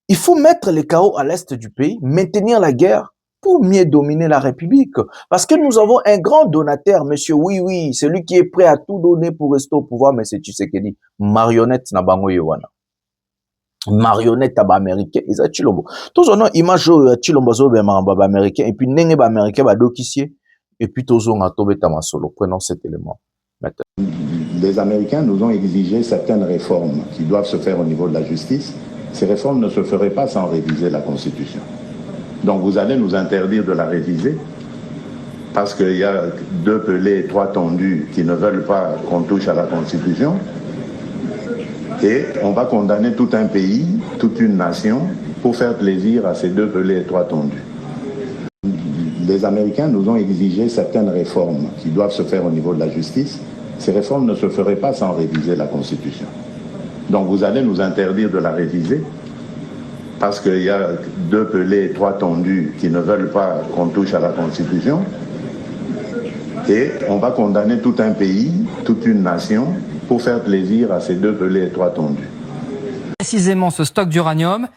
il faut mettre les chaos à l'est du pays, maintenir la guerre pour mieux dominer la République. Parce que nous avons un grand donateur, monsieur, oui, celui qui est prêt à tout donner pour rester au pouvoir, mais c'est Tshisekedi. Marionnette na bango yowana. Marionnette à américain, ils ont Chilombo. Tous on a image Chilombo zo ba américain et puis nenge ba américain ba dokissier et puis tous on a tombé tamasolo. Prenons cet élément. Maintenant. Les Américains nous ont exigé certaines réformes qui doivent se faire au niveau de la justice. Ces réformes ne se feraient pas sans réviser la Constitution. Donc vous allez nous interdire de la réviser parce qu'il y a 2 pelés et 3 tondus qui ne veulent pas qu'on touche à la Constitution. Et on va condamner tout un pays, toute une nation, pour faire plaisir à ces 2 pelés et 3 tondus. Les Américains nous ont exigé certaines réformes qui doivent se faire au niveau de la justice. Ces réformes ne se feraient pas sans réviser la Constitution. Donc vous allez nous interdire de la réviser parce qu'il y a 2 pelés et 3 tondus qui ne veulent pas qu'on touche à la Constitution. Et on va condamner tout un pays, toute une nation, pour faire plaisir à ces 2 pelés et 3 tondus. Précisément ce stock d'uranium,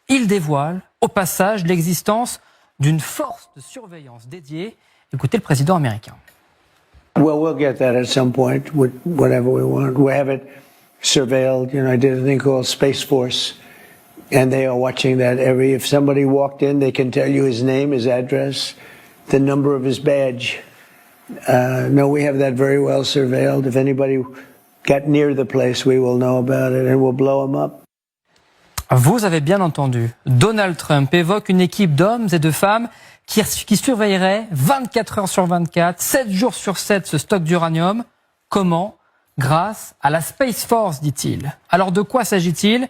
il dévoile au passage l'existence d'une force de surveillance dédiée. Écoutez le président américain. Well, we'll get that at some point, with whatever we want. We have it surveilled. You know, I did a thing called Space Force, and they are watching that if somebody walked in, they can tell you his name, his address, the number of his badge. No, we have that very well surveilled. If anybody got near the place, we will know about it and we'll blow them up. Vous avez bien entendu, Donald Trump évoque une équipe d'hommes et de femmes qui surveillerait 24 heures sur 24, 7 jours sur 7 ce stock d'uranium. Comment? Grâce à la Space Force, dit-il. Alors de quoi s'agit-il?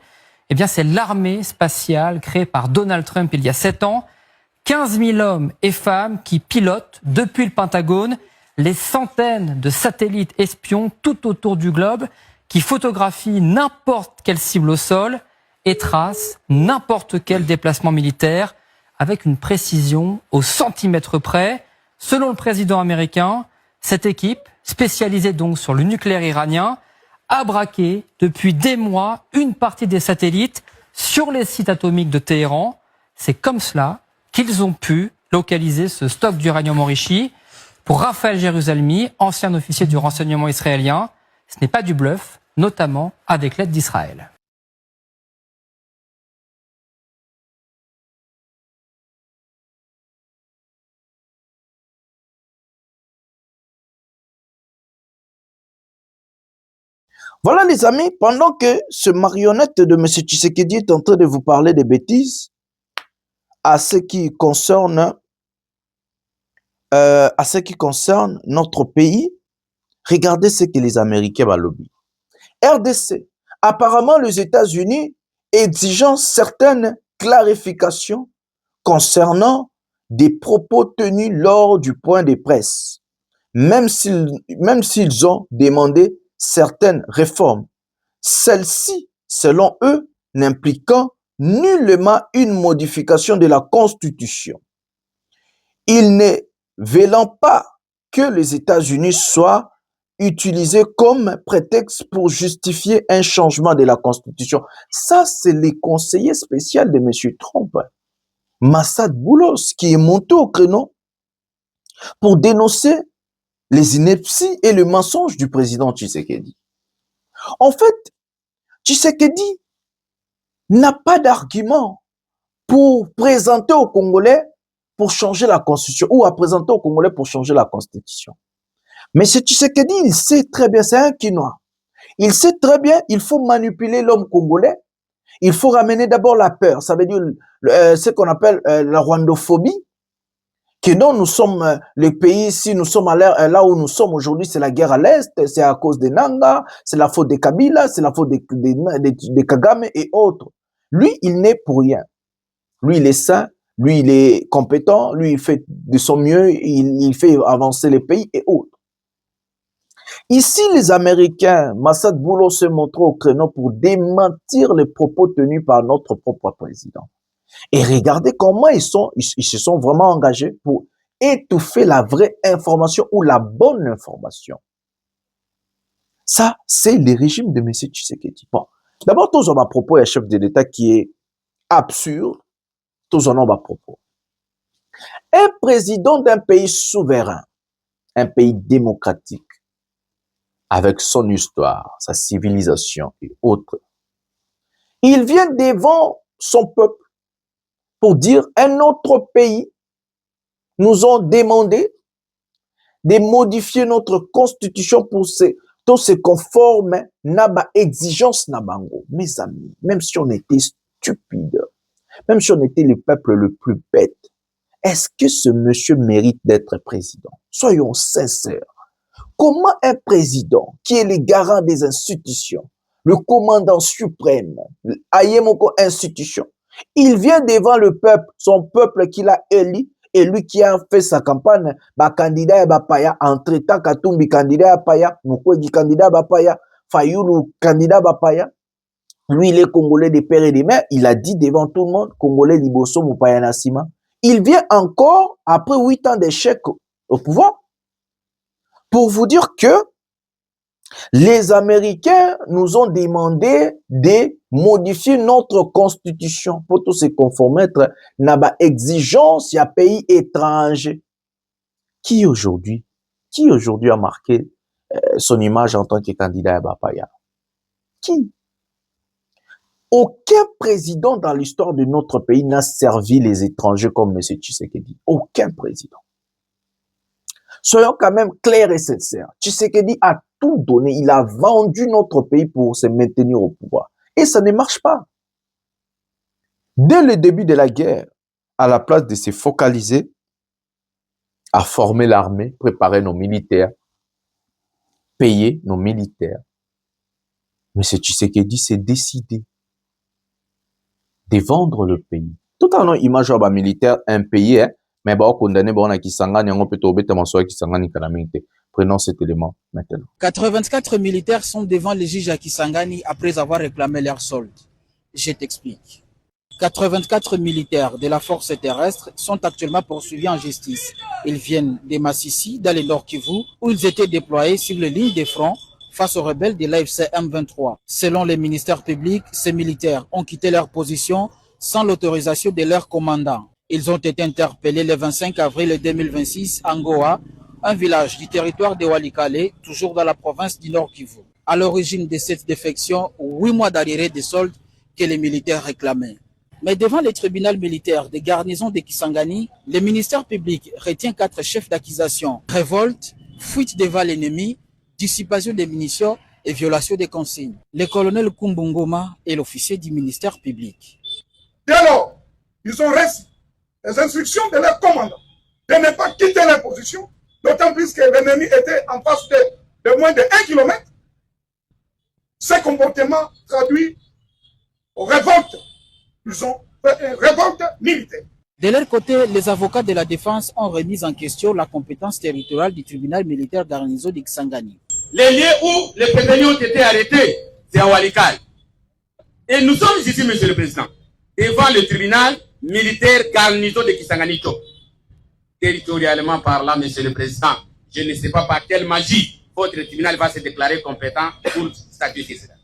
Eh bien c'est l'armée spatiale créée par Donald Trump il y a 7 ans. 15 000 hommes et femmes qui pilotent depuis le Pentagone les centaines de satellites espions tout autour du globe qui photographient n'importe quelle cible au sol et tracent n'importe quel déplacement militaire avec une précision au centimètre près. Selon le président américain, cette équipe, spécialisée donc sur le nucléaire iranien, a braqué depuis des mois une partie des satellites sur les sites atomiques de Téhéran. C'est comme cela qu'ils ont pu localiser ce stock d'uranium enrichi. Pour Raphaël Jérusalemi, ancien officier du renseignement israélien, ce n'est pas du bluff, notamment avec l'aide d'Israël. Voilà les amis, pendant que ce marionnette de M. Tshisekedi est en train de vous parler des bêtises, à ce qui concerne notre pays, regardez ce que les Américains va lobby. RDC. Apparemment, les États-Unis exigeant certaines clarifications concernant des propos tenus lors du point de presse, même s'ils ont demandé certaines réformes. Celles-ci, selon eux, n'impliquant nullement une modification de la Constitution. Ils ne veulent pas que les États-Unis soient utilisés comme prétexte pour justifier un changement de la Constitution. Ça, c'est le conseiller spécial de M. Trump, Massad Boulos, qui est monté au créneau pour dénoncer les inepties et le mensonge du président Tshisekedi. En fait, Tshisekedi n'a pas d'argument pour présenter aux Congolais pour changer la Constitution, ou à présenter aux Congolais pour changer la Constitution. Mais ce Tshisekedi, il sait très bien, c'est un Quinois. Il sait très bien, il faut manipuler l'homme congolais. Il faut ramener d'abord la peur. Ça veut dire ce qu'on appelle la rwandophobie. Que non, nous sommes le pays, si nous sommes là où nous sommes aujourd'hui, c'est la guerre à l'Est, c'est à cause des Nanga, c'est la faute des Kabila, c'est la faute des Kagame et autres. Lui, il n'est pour rien. Lui, il est sain, lui, il est compétent, lui, il fait de son mieux, il fait avancer les pays et autres. Ici, les Américains, Massad Boulos se montrent au créneau pour démentir les propos tenus par notre propre président. Et regardez comment ils se sont vraiment engagés pour étouffer la vraie information ou la bonne information. Ça, c'est le régime de M. Tshisekedi. Bon, d'abord, tous on a propos à un chef de l'État qui est absurde. Tous on a propos. Un président d'un pays souverain, un pays démocratique, avec son histoire, sa civilisation et autres, il vient devant son peuple pour dire un autre pays nous ont demandé de modifier notre constitution pour tout se conforme à exigence nabango. Mes amis, même si on était stupide, même si on était le peuple le plus bête, est-ce que ce monsieur mérite d'être président? Soyons sincères. Comment un président qui est le garant des institutions, le commandant suprême, Ayemoko institution, il vient devant le peuple, son peuple qu'il a élu, et lui qui a fait sa campagne, candidat Bapaya, entre-temps Katumbi candidat Bapaya, Mukwege candidat Bapaya, Fayoulou candidat Bapaya, lui il est congolais des pères et des mères, il a dit devant tout le monde, congolais Liboso Mupaya Nassima. Il vient encore, après 8 ans d'échec au pouvoir, pour vous dire que les Américains nous ont demandé de modifier notre constitution pour tout se conformer à exigence à pays étranger. Qui aujourd'hui a marqué son image en tant que candidat à Bapaya? Qui? Aucun président dans l'histoire de notre pays n'a servi les étrangers comme M. Tshisekedi. Aucun président. Soyons quand même clairs et sincères. Tshisekedi a tout donné. Il a vendu notre pays pour se maintenir au pouvoir. Et ça ne marche pas. Dès le début de la guerre, à la place de se focaliser à former l'armée, préparer nos militaires, payer nos militaires, M. Tshisekedi s'est décidé de vendre le pays. Tout en image militaire, un pays, mais condamné à Kisangani, on peut tomber à Kisangani. Prenons cet élément maintenant. 84 militaires sont devant les juges à Kisangani après avoir réclamé leur solde. Je t'explique. 84 militaires de la force terrestre sont actuellement poursuivis en justice. Ils viennent de Massissi, dans le Nord Kivu, où ils étaient déployés sur les lignes de front face aux rebelles de l'AFC M23. Selon les ministères publics, ces militaires ont quitté leur position sans l'autorisation de leur commandant. Ils ont été interpellés le 25 avril 2026 à Ngoa, un village du territoire de Walikale, toujours dans la province du Nord Kivu. À l'origine de cette défection, 8 mois d'arriérés de soldes que les militaires réclamaient. Mais devant le tribunal militaire des garnisons de Kisangani, le ministère public retient 4 chefs d'accusation: révolte, fuite devant l'ennemi, dissipation des munitions et violation des consignes. Le colonel Kumbungoma est l'officier du ministère public. Dès lors, ils ont reçu les instructions de leur commandant de ne pas quitter leur position, d'autant plus que l'ennemi était en face de moins de 1 kilomètre. Ce comportement traduit révolte, disons, révolte militaire. De leur côté, les avocats de la défense ont remis en question la compétence territoriale du tribunal militaire garnison de Kisangani. Les lieux où les prévenus ont été arrêtés, c'est à Walikal. Et nous sommes ici, Monsieur le Président, devant le tribunal militaire garnison de Kisangani. Territorialement parlant, Monsieur le Président, je ne sais pas par quelle magie votre tribunal va se déclarer compétent pour statuer cela.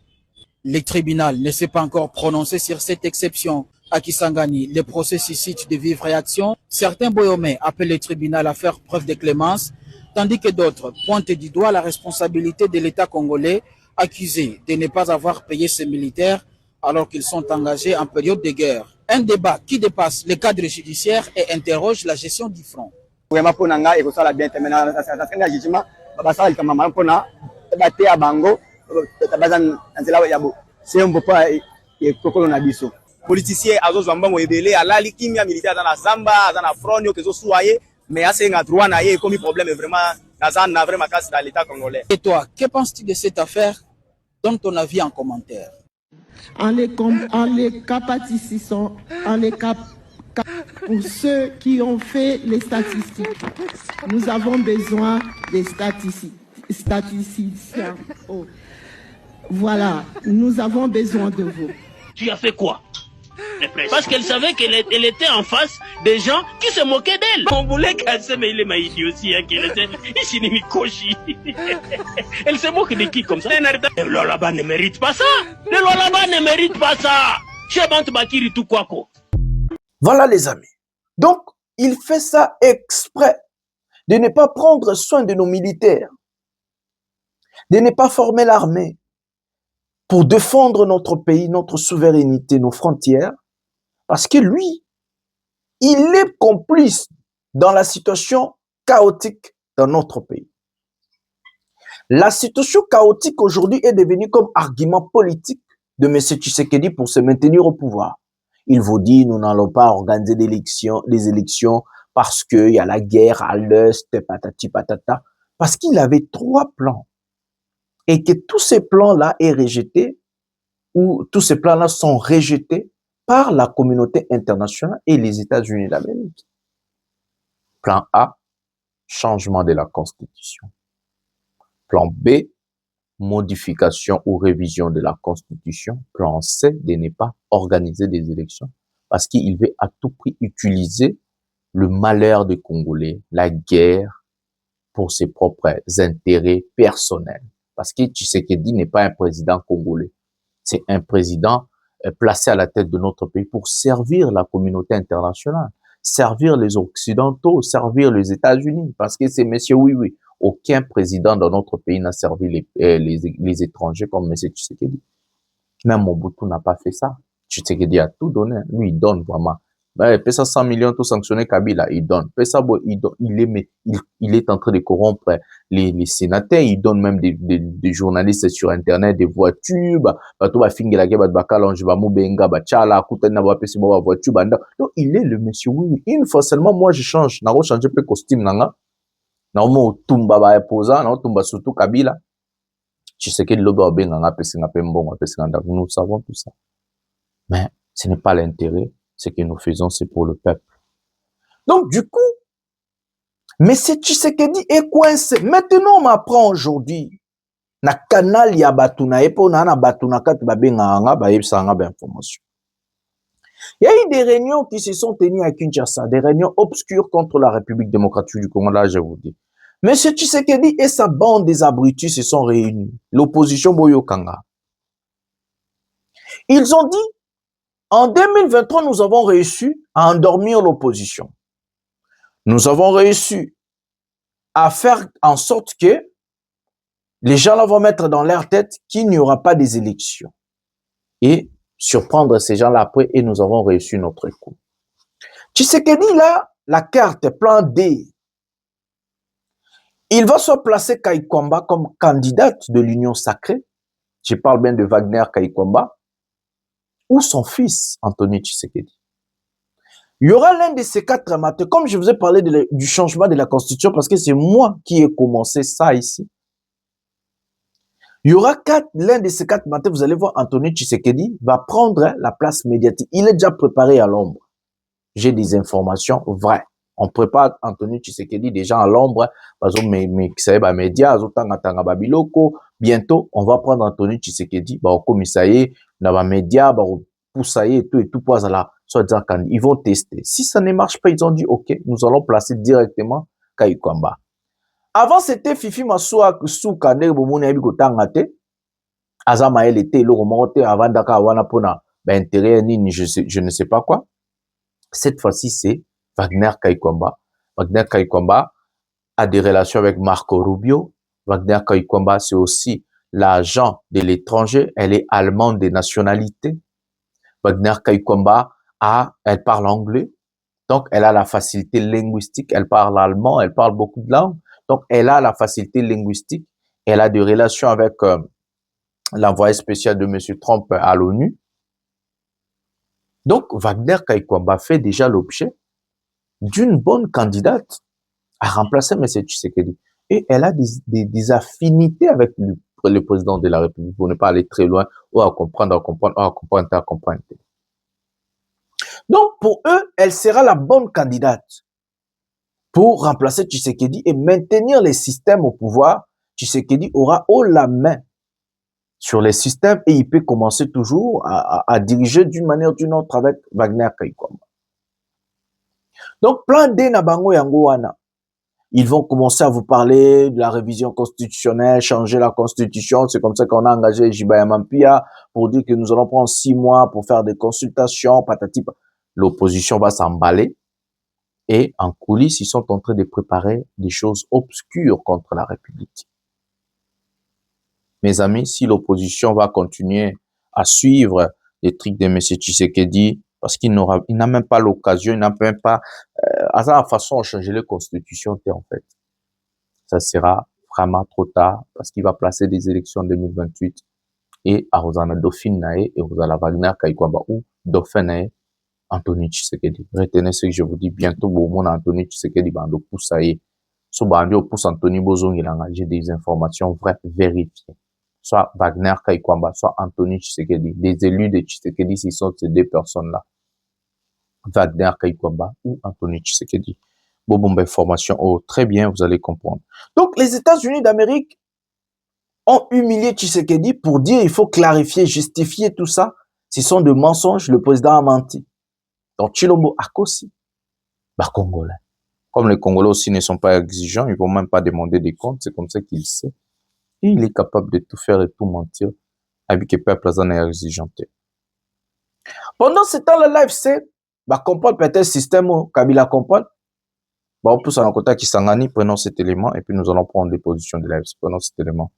Le tribunal ne s'est pas encore prononcé sur cette exception. À Kisangani, le procès suscite de vives réactions. Certains Boyomais appellent le tribunal à faire preuve de clémence, tandis que d'autres pointent du doigt la responsabilité de l'État congolais, accusé de ne pas avoir payé ses militaires alors qu'ils sont engagés en période de guerre. Un débat qui dépasse le cadre judiciaire et interroge la gestion du front. Politicien azozwa mbongo ebele alali kimia militaire dans la zamba dans la front yo kezo suaye mais asenga droit na ye comme problème vraiment na vraiment casse dans l'état congolais. Et toi, que penses-tu de cette affaire? Donne ton avis en commentaire. En les capacitissant, pour ceux qui ont fait les statistiques. Nous avons besoin des statisticiens. Oh. Voilà, nous avons besoin de vous. Tu as fait quoi? Parce qu'elle savait qu'elle était en face des gens qui se moquaient d'elle. On voulait qu'elle se mêle les maïdis aussi, hein, qu'elle était ici, elle se moque de qui comme ça? Le loi là-bas ne mérite pas ça. Le loi là-bas ne mérite pas ça. Voilà les amis. Donc, il fait ça exprès de ne pas prendre soin de nos militaires, de ne pas former l'armée, pour défendre notre pays, notre souveraineté, nos frontières, parce que lui, il est complice dans la situation chaotique dans notre pays. La situation chaotique aujourd'hui est devenue comme argument politique de M. Tshisekedi pour se maintenir au pouvoir. Il vous dit, nous n'allons pas organiser des élections parce qu'il y a la guerre à l'Est, patati patata, parce qu'il avait 3 plans. Et que tous ces plans-là est rejetés, ou tous ces plans-là sont rejetés par la communauté internationale et les États-Unis d'Amérique. Plan A, changement de la Constitution. Plan B, modification ou révision de la Constitution. Plan C, de ne pas organiser des élections parce qu'il veut à tout prix utiliser le malheur des Congolais, la guerre, pour ses propres intérêts personnels. Parce que Tshisekedi n'est pas un président congolais. C'est un président placé à la tête de notre pays pour servir la communauté internationale, servir les Occidentaux, servir les États-Unis. Parce que c'est monsieur, oui, aucun président dans notre pays n'a servi les étrangers comme monsieur Tshisekedi. Même Mobutu n'a pas fait ça. Tshisekedi a tout donné. Lui, il donne vraiment. Il paie ça 100 millions tout sanctionner Kabila, il donne. Il est en train de corrompre les sénateurs, il donne même des journalistes sur Internet, des voitures, donc il est le monsieur, oui. Une fois seulement, moi je change, n'a changé peu costume, n'a tumba ba posa, n'a tumba surtout Kabila. Tu sais que nous savons tout ça. Mais ce n'est pas l'intérêt. Ce que nous faisons, c'est pour le peuple. Donc, du coup, mais c'est Tshisekedi est coincé. Maintenant, on m'apprend aujourd'hui, na canal ya batuna epo na batuna kat babenga ba yebsanga ba information. Il y a eu des réunions qui se sont tenues à Kinshasa, des réunions obscures contre la République démocratique du Congo, là, je vous dis. Mais ce Tshisekedi et sa bande des abrutis se sont réunis. L'opposition Boyokanga. Ils ont dit, en 2023, nous avons réussi à endormir l'opposition. Nous avons réussi à faire en sorte que les gens là vont mettre dans leur tête qu'il n'y aura pas des élections. Et surprendre ces gens-là après, et nous avons réussi notre coup. Tshisekedi là, la carte plan D, il va se placer Kaikwamba comme candidate de l'Union sacrée. Je parle bien de Wagner Kaikwamba. Ou son fils, Anthony Tshisekedi. Il y aura l'un de ces 4 matins, comme je vous ai parlé du changement de la Constitution, parce que c'est moi qui ai commencé ça ici. Il y aura l'un de ces 4 matins, vous allez voir Anthony Tshisekedi va prendre la place médiatique. Il est déjà préparé à l'ombre. J'ai des informations vraies. On prépare Anthony Tshisekedi déjà à l'ombre. Parce que mes médias, bientôt, on va prendre Anthony Tshisekedi, au commissariat, dans les médias, au poussailler et tout pour là. Ils vont tester. Si ça ne marche pas, ils ont dit, OK, nous allons placer directement Kaikwamba. Avant, c'était Fifi Massoua Soukane, Boumouné Bikotangate. Azama, elle était le remonté avant Dakawana Pona. Intérêt, je ne sais pas quoi. Cette fois-ci, c'est Wagner Kaikwamba. Wagner Kaikwamba a des relations avec Marco Rubio. Wagner Kaikwamba, c'est aussi l'agent de l'étranger. Elle est allemande de nationalité. Wagner Kaikwamba elle parle anglais. Donc, elle a la facilité linguistique. Elle parle allemand. Elle parle beaucoup de langues. Donc, elle a la facilité linguistique. Elle a des relations avec l'envoyé spécial de M. Trump à l'ONU. Donc, Wagner Kaikwamba fait déjà l'objet d'une bonne candidate à remplacer M. Tshisekedi. Et elle a des affinités avec le président de la République, pour ne pas aller très loin, ou à comprendre. Donc, pour eux, elle sera la bonne candidate pour remplacer Tshisekedi et maintenir les systèmes au pouvoir. Tshisekedi aura haut la main sur les systèmes et il peut commencer toujours à diriger d'une manière ou d'une autre avec Wagner Kaikwamba. Donc, plan D na bango yango wana. Ils vont commencer à vous parler de la révision constitutionnelle, changer la constitution. C'est comme ça qu'on a engagé Jibaya Mampia pour dire que nous allons prendre 6 mois pour faire des consultations, patati. L'opposition va s'emballer et en coulisses, ils sont en train de préparer des choses obscures contre la République. Mes amis, si l'opposition va continuer à suivre les trucs de M. Tshisekedi, parce qu'il n'a même pas l'occasion, il n'a même pas à sa façon de changer la constitution, en fait. Ça sera vraiment trop tard, parce qu'il va placer des élections en 2028 et à Rosana Dauphine Nae et Rosana Wagner Kaikwamba ou Dauphin Nae, Anthony Tshisekedi. Retenez ce que je vous dis, bientôt, au monde Anthony Tshisekedi, bando poussaye. So bando pousse Anthony Bozong, il a engagé des informations vraies, vérifiées. Soit Wagner Kaikwamba, soit Anthony Tshisekedi. Des élus de Tshisekedi, s'ils sont ces 2 personnes-là. Wagner Kaikwamba ou Anthony Tshisekedi. Bon, information. Oh, très bien, vous allez comprendre. Donc, les États-Unis d'Amérique ont humilié Tshisekedi pour dire il faut clarifier, justifier tout ça. Ce sont des mensonges, le président a menti. Donc, Chilombo Akosi, Congolais. Comme les Congolais aussi ne sont pas exigeants, ils vont même pas demander des comptes, c'est comme ça qu'il sait. Et il est capable de tout faire et tout mentir avec le peuple exigeanté. Pendant ce temps, le live, c'est comprendre peut-être le système, Kabila comprendre. On pousse à un côté qui s'engage, prenons cet élément et puis nous allons prendre des positions de live. Prenons cet élément.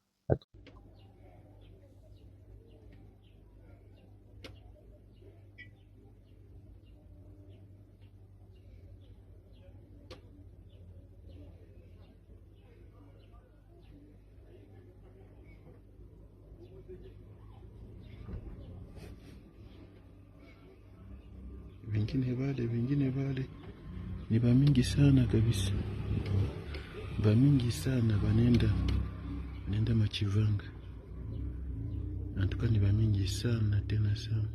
Vingine vale ni bamingi sana kabisa, bamingi sana nenda Machivanga, antuka ni bamingi sana tena sana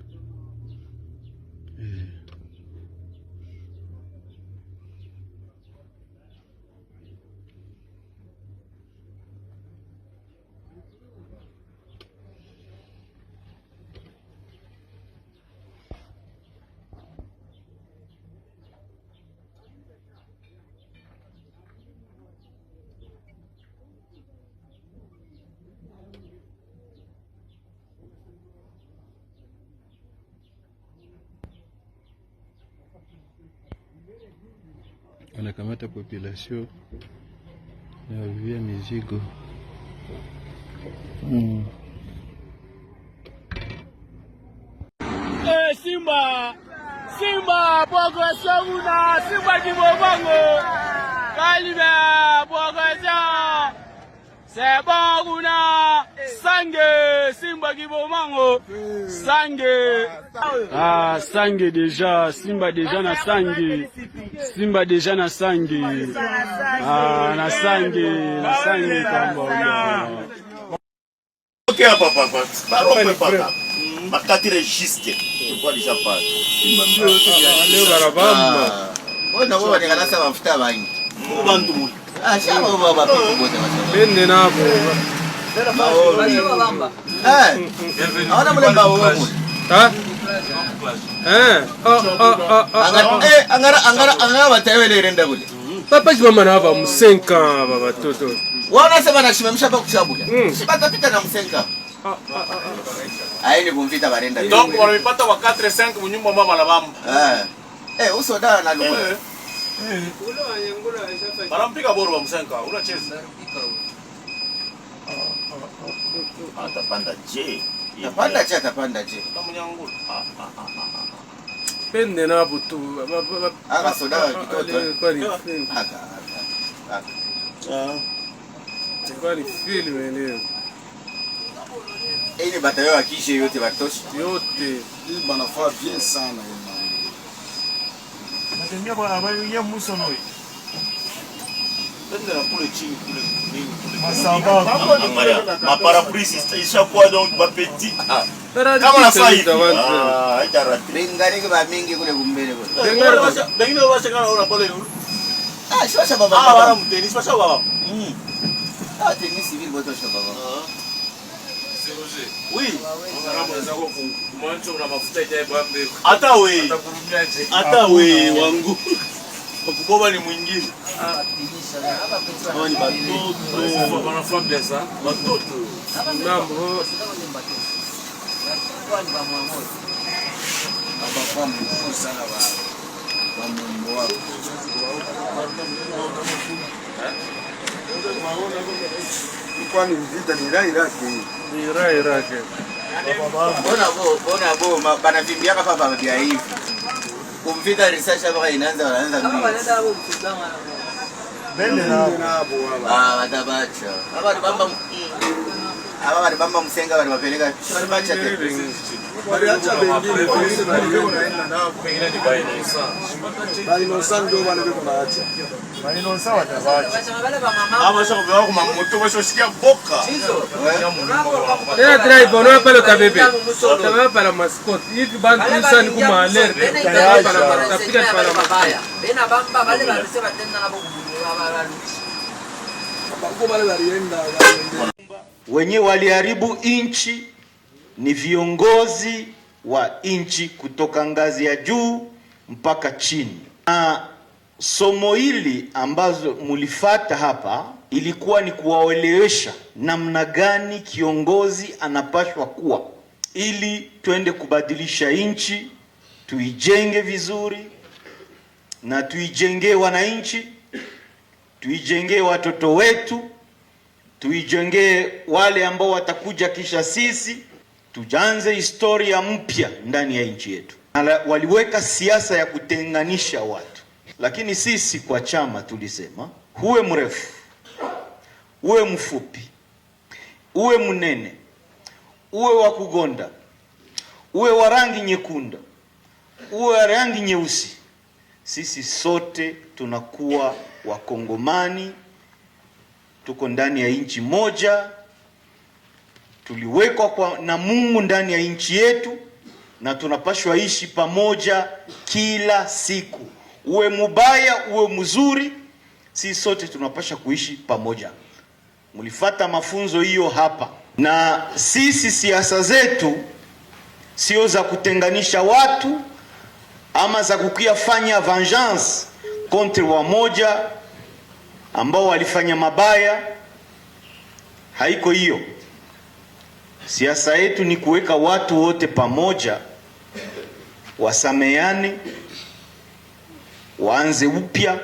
wanakamata population na wavia mizigo. Simba Bogo Samuna, Simba Kibobango, Kaliba Bogo, c'est bon, Sangue, Simba Kibobango, Sangue. Ah, Sangue déjà, Simba déjà na Sangue. Simba déjà na Sangue. Ah, na Sangue, Kambo. Tokea hapa papa. Barombe papa. Makati registre. Kwa déjà pas. Leo barabamba. Bona wewe ni kanasa mafuta bangi. Bantu mu. Shaba baba bote basi. Bende nabo. Ahora mlemba wewe. Ha? Angara batayele renda bule. Papa mama na hava msenka baba toto. Wana sema na shimamisha hapa kuchabuka. Sipata na msenka. Aini kumvita barenda. Donc wanapata wa 4-5 mnyumba mama la bamba. Uso dala na lumo. Barampiga boro wa msenka, unacheza. Atapanda je. Atapanda je. Tamunyangula. Pende nabo tu. Aka soda kitoto. Kwani. Kwani film leo. Ile batayo akishe yote batoshi. Yote. Hii banafaa bien sana. Natemia kwa habari ya Musa noi. Tende na kule chini kule nini kule. Masamba. Ma parapluie ishakuwa donc ba petit. Kama na fai. Haitara. Bengari kwa mingi kule kumbele kule. Bengine washa kana ona pale yule. Shosha baba. Baba mteni, shosha baba. Tennis civil boto shosha baba. Oui. Hata we wangu. Kukoba ni mwingine. Ni batoto. Wanafanya pesa. Batoto. Mambo. Kwani vita ni rai yake. Ni rai yake. Bona bo banavimbia hapa baba bia hivi. Kumvita research hapa inaanza Bende nabo. Watabacha. Hapa bali bamba msenga bali wapeleka. Bacha tete. Baliacha bengine polisi wanaenda nao pengine ni bali no sana ndio wale wanaacha. Bali no sawa tabacha. Ama sasa kwa kwa moto washosikia boka. Tena drive ono pale kabebe. Tawa pala mascot. Hivi bantu sana kuma alert. Tawa pala tapika pala mabaya. Bena bamba wale walisema tena nabo wenye waliharibu inchi ni viongozi wa inchi kutoka ngazi ya juu mpaka chini. Na somo hili ambazo mulifata hapa ilikuwa ni kuwaelewesha namna gani kiongozi anapashwa kuwa ili tuende kubadilisha inchi, tuijenge vizuri na tuijengee wananchi, tuijengee watoto wetu, tuijengee wale ambao watakuja kisha sisi, tujanze historia mpya ndani ya nchi yetu. Waliweka siasa ya kutenganisha watu, lakini sisi kwa chama tulisema uwe mrefu, uwe mfupi, uwe mnene, uwe wa kugonda, uwe wa rangi nyekunda, uwe wa rangi nyeusi, sisi sote tunakuwa Wakongomani, tuko ndani ya nchi moja, tuliwekwa na Mungu ndani ya nchi yetu na tunapashwa ishi pamoja kila siku. Uwe mubaya, uwe mzuri, sisi sote tunapasha kuishi pamoja. Mulifata mafunzo hiyo hapa. Na sisi siasa zetu sio za kutenganisha watu ama za kukuyafanya vengeance kontra wamoja ambao walifanya mabaya. Haiko hiyo. Siasa yetu ni kuweka watu wote pamoja, wasameane, waanze upya,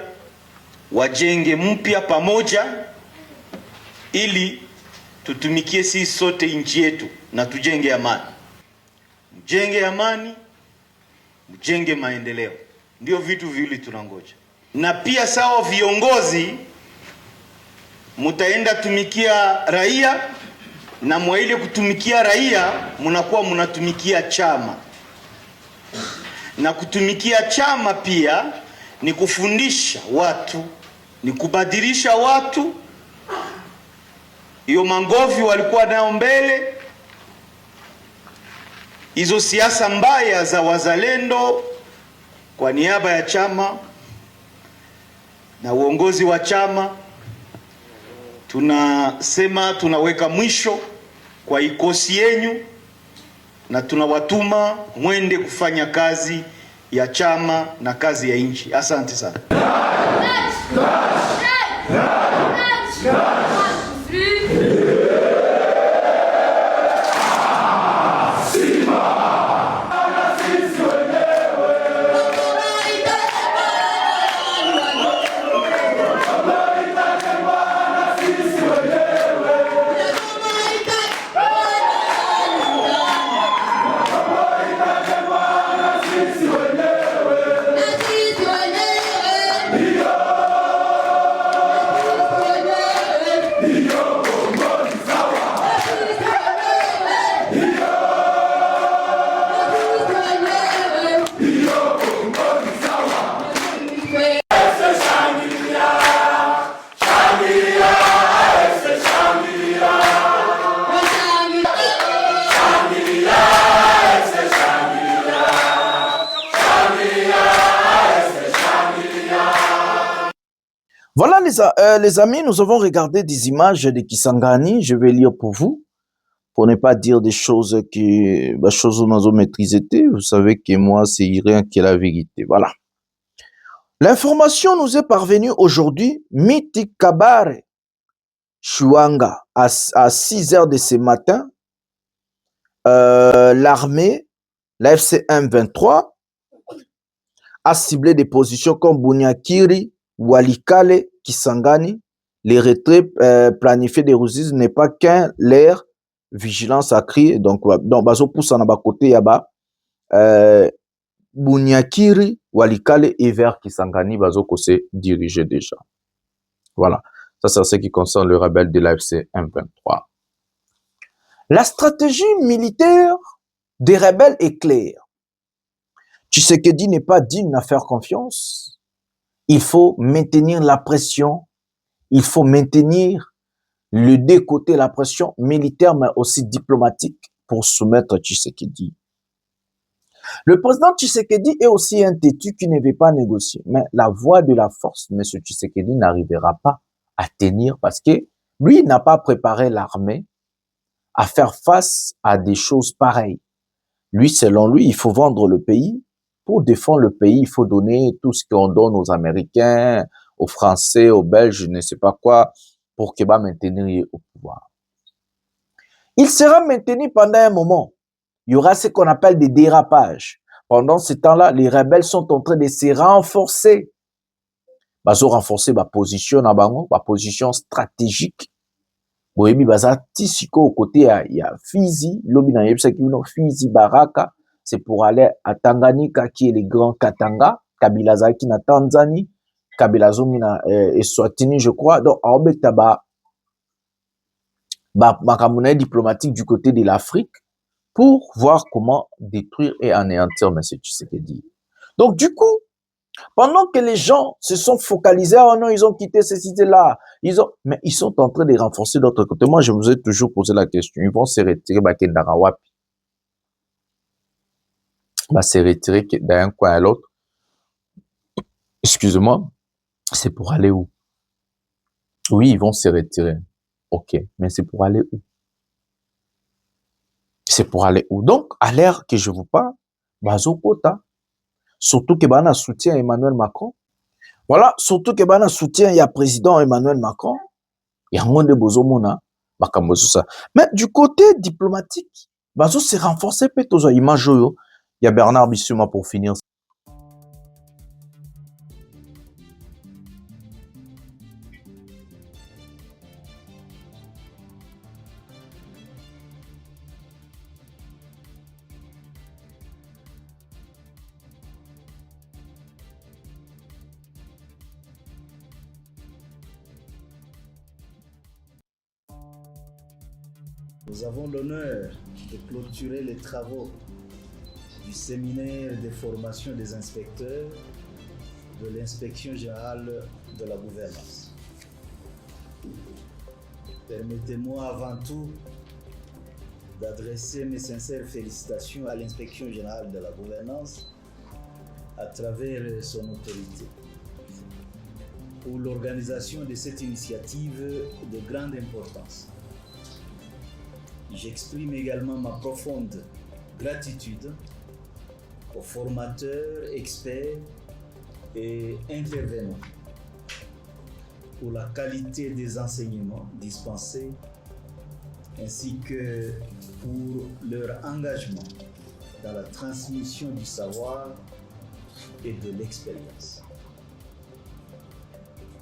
wajenge mpya pamoja, ili tutumikie sisi sote nchi yetu na tujenge amani. Mjenge amani, mjenge maendeleo. Ndio vitu viwili tunangoja. Na pia sawa viongozi, mutaenda tumikia raia, na mwa ile kutumikia raia mnakuwa mnatumikia chama. Na kutumikia chama pia ni kufundisha watu, ni kubadilisha watu. Hiyo mangovi walikuwa nao mbele, hizo siasa mbaya za wazalendo, kwa niaba ya chama na uongozi wa chama tunasema tunaweka mwisho kwa ikosi yenyu na tunawatuma mwende kufanya kazi ya chama na kazi ya nchi. Asante sana. Voilà les amis, nous avons regardé des images de Kisangani. Je vais lire pour vous, pour ne pas dire des choses que choses nous avons maîtrisées. Vous savez que moi, c'est rien que la vérité. Voilà. L'information nous est parvenue aujourd'hui. Miti Kabare Chouanga, à 6 heures de ce matin, l'armée, la FC M23, a ciblé des positions comme Bunyakiri, Walikale, Kisangani. Les retraits planifiés des Rouzis n'est pas qu'un l'air vigilance à crier. Donc, bazo pousse en bas côté yaba. Bunyakiri, Walikale et vers Kisangani, bazo kose dirigé déjà. Voilà. Ça, c'est ce qui concerne le rebelle de l'AFC M23. La stratégie militaire des rebelles est claire. Tshisekedi n'est pas digne à faire confiance. Il faut maintenir la pression. Il faut maintenir le décoté, la pression militaire, mais aussi diplomatique pour soumettre Tshisekedi. Le président Tshisekedi est aussi un têtu qui ne veut pas négocier. Mais la voie de la force, M. Tshisekedi n'arrivera pas à tenir parce que lui n'a pas préparé l'armée à faire face à des choses pareilles. Lui, selon lui, il faut vendre le pays. Pour défendre le pays, il faut donner tout ce qu'on donne aux Américains, aux Français, aux Belges, je ne sais pas quoi, pour qu'il va maintenir au pouvoir. Il sera maintenu pendant un moment. Il y aura ce qu'on appelle des dérapages. Pendant ce temps-là, les rebelles sont en train de se renforcer. Ils ont renforcé ma position, ma position stratégique. Boyebi baza tisiko au côté il y a Fizi, lobina yebsakino Fizi Baraka. C'est pour aller à Tanganyika, qui est le grand Katanga, Kabila Zaki na Tanzanie, Kabila Zongi na Eswatini, je crois. Donc, en Obetaba, makamuna diplomatique du côté de l'Afrique pour voir comment détruire et anéantir M. Tshisekedi. Donc, du coup, pendant que les gens se sont focalisés, oh non, ils ont quitté ces cités-là, mais ils sont en train de renforcer d'autre côté. Moi, je vous ai toujours posé la question, ils vont se retirer Bakendara Wapi. Se retirer d'un coin à l'autre. Excusez-moi, c'est pour aller où? Oui, ils vont se retirer. Ok, mais c'est pour aller où? C'est pour aller où? Donc, à l'ère que je vous parle, Bazokota, surtout que Bana soutient Emmanuel Macron. Voilà, surtout que Bana soutient il y a président Emmanuel Macron. Il y a un monde de Bozomona, ça. Mais du côté diplomatique, Bazo s'est renforcé peut-être image. Il y a Bernard Bissouma pour finir. Nous avons l'honneur de clôturer les travaux du séminaire de formation des inspecteurs de l'inspection générale de la gouvernance. Permettez-moi avant tout d'adresser mes sincères félicitations à l'Inspection générale de la gouvernance à travers son autorité pour l'organisation de cette initiative de grande importance. J'exprime également ma profonde gratitude aux formateurs, experts et intervenants pour la qualité des enseignements dispensés ainsi que pour leur engagement dans la transmission du savoir et de l'expérience.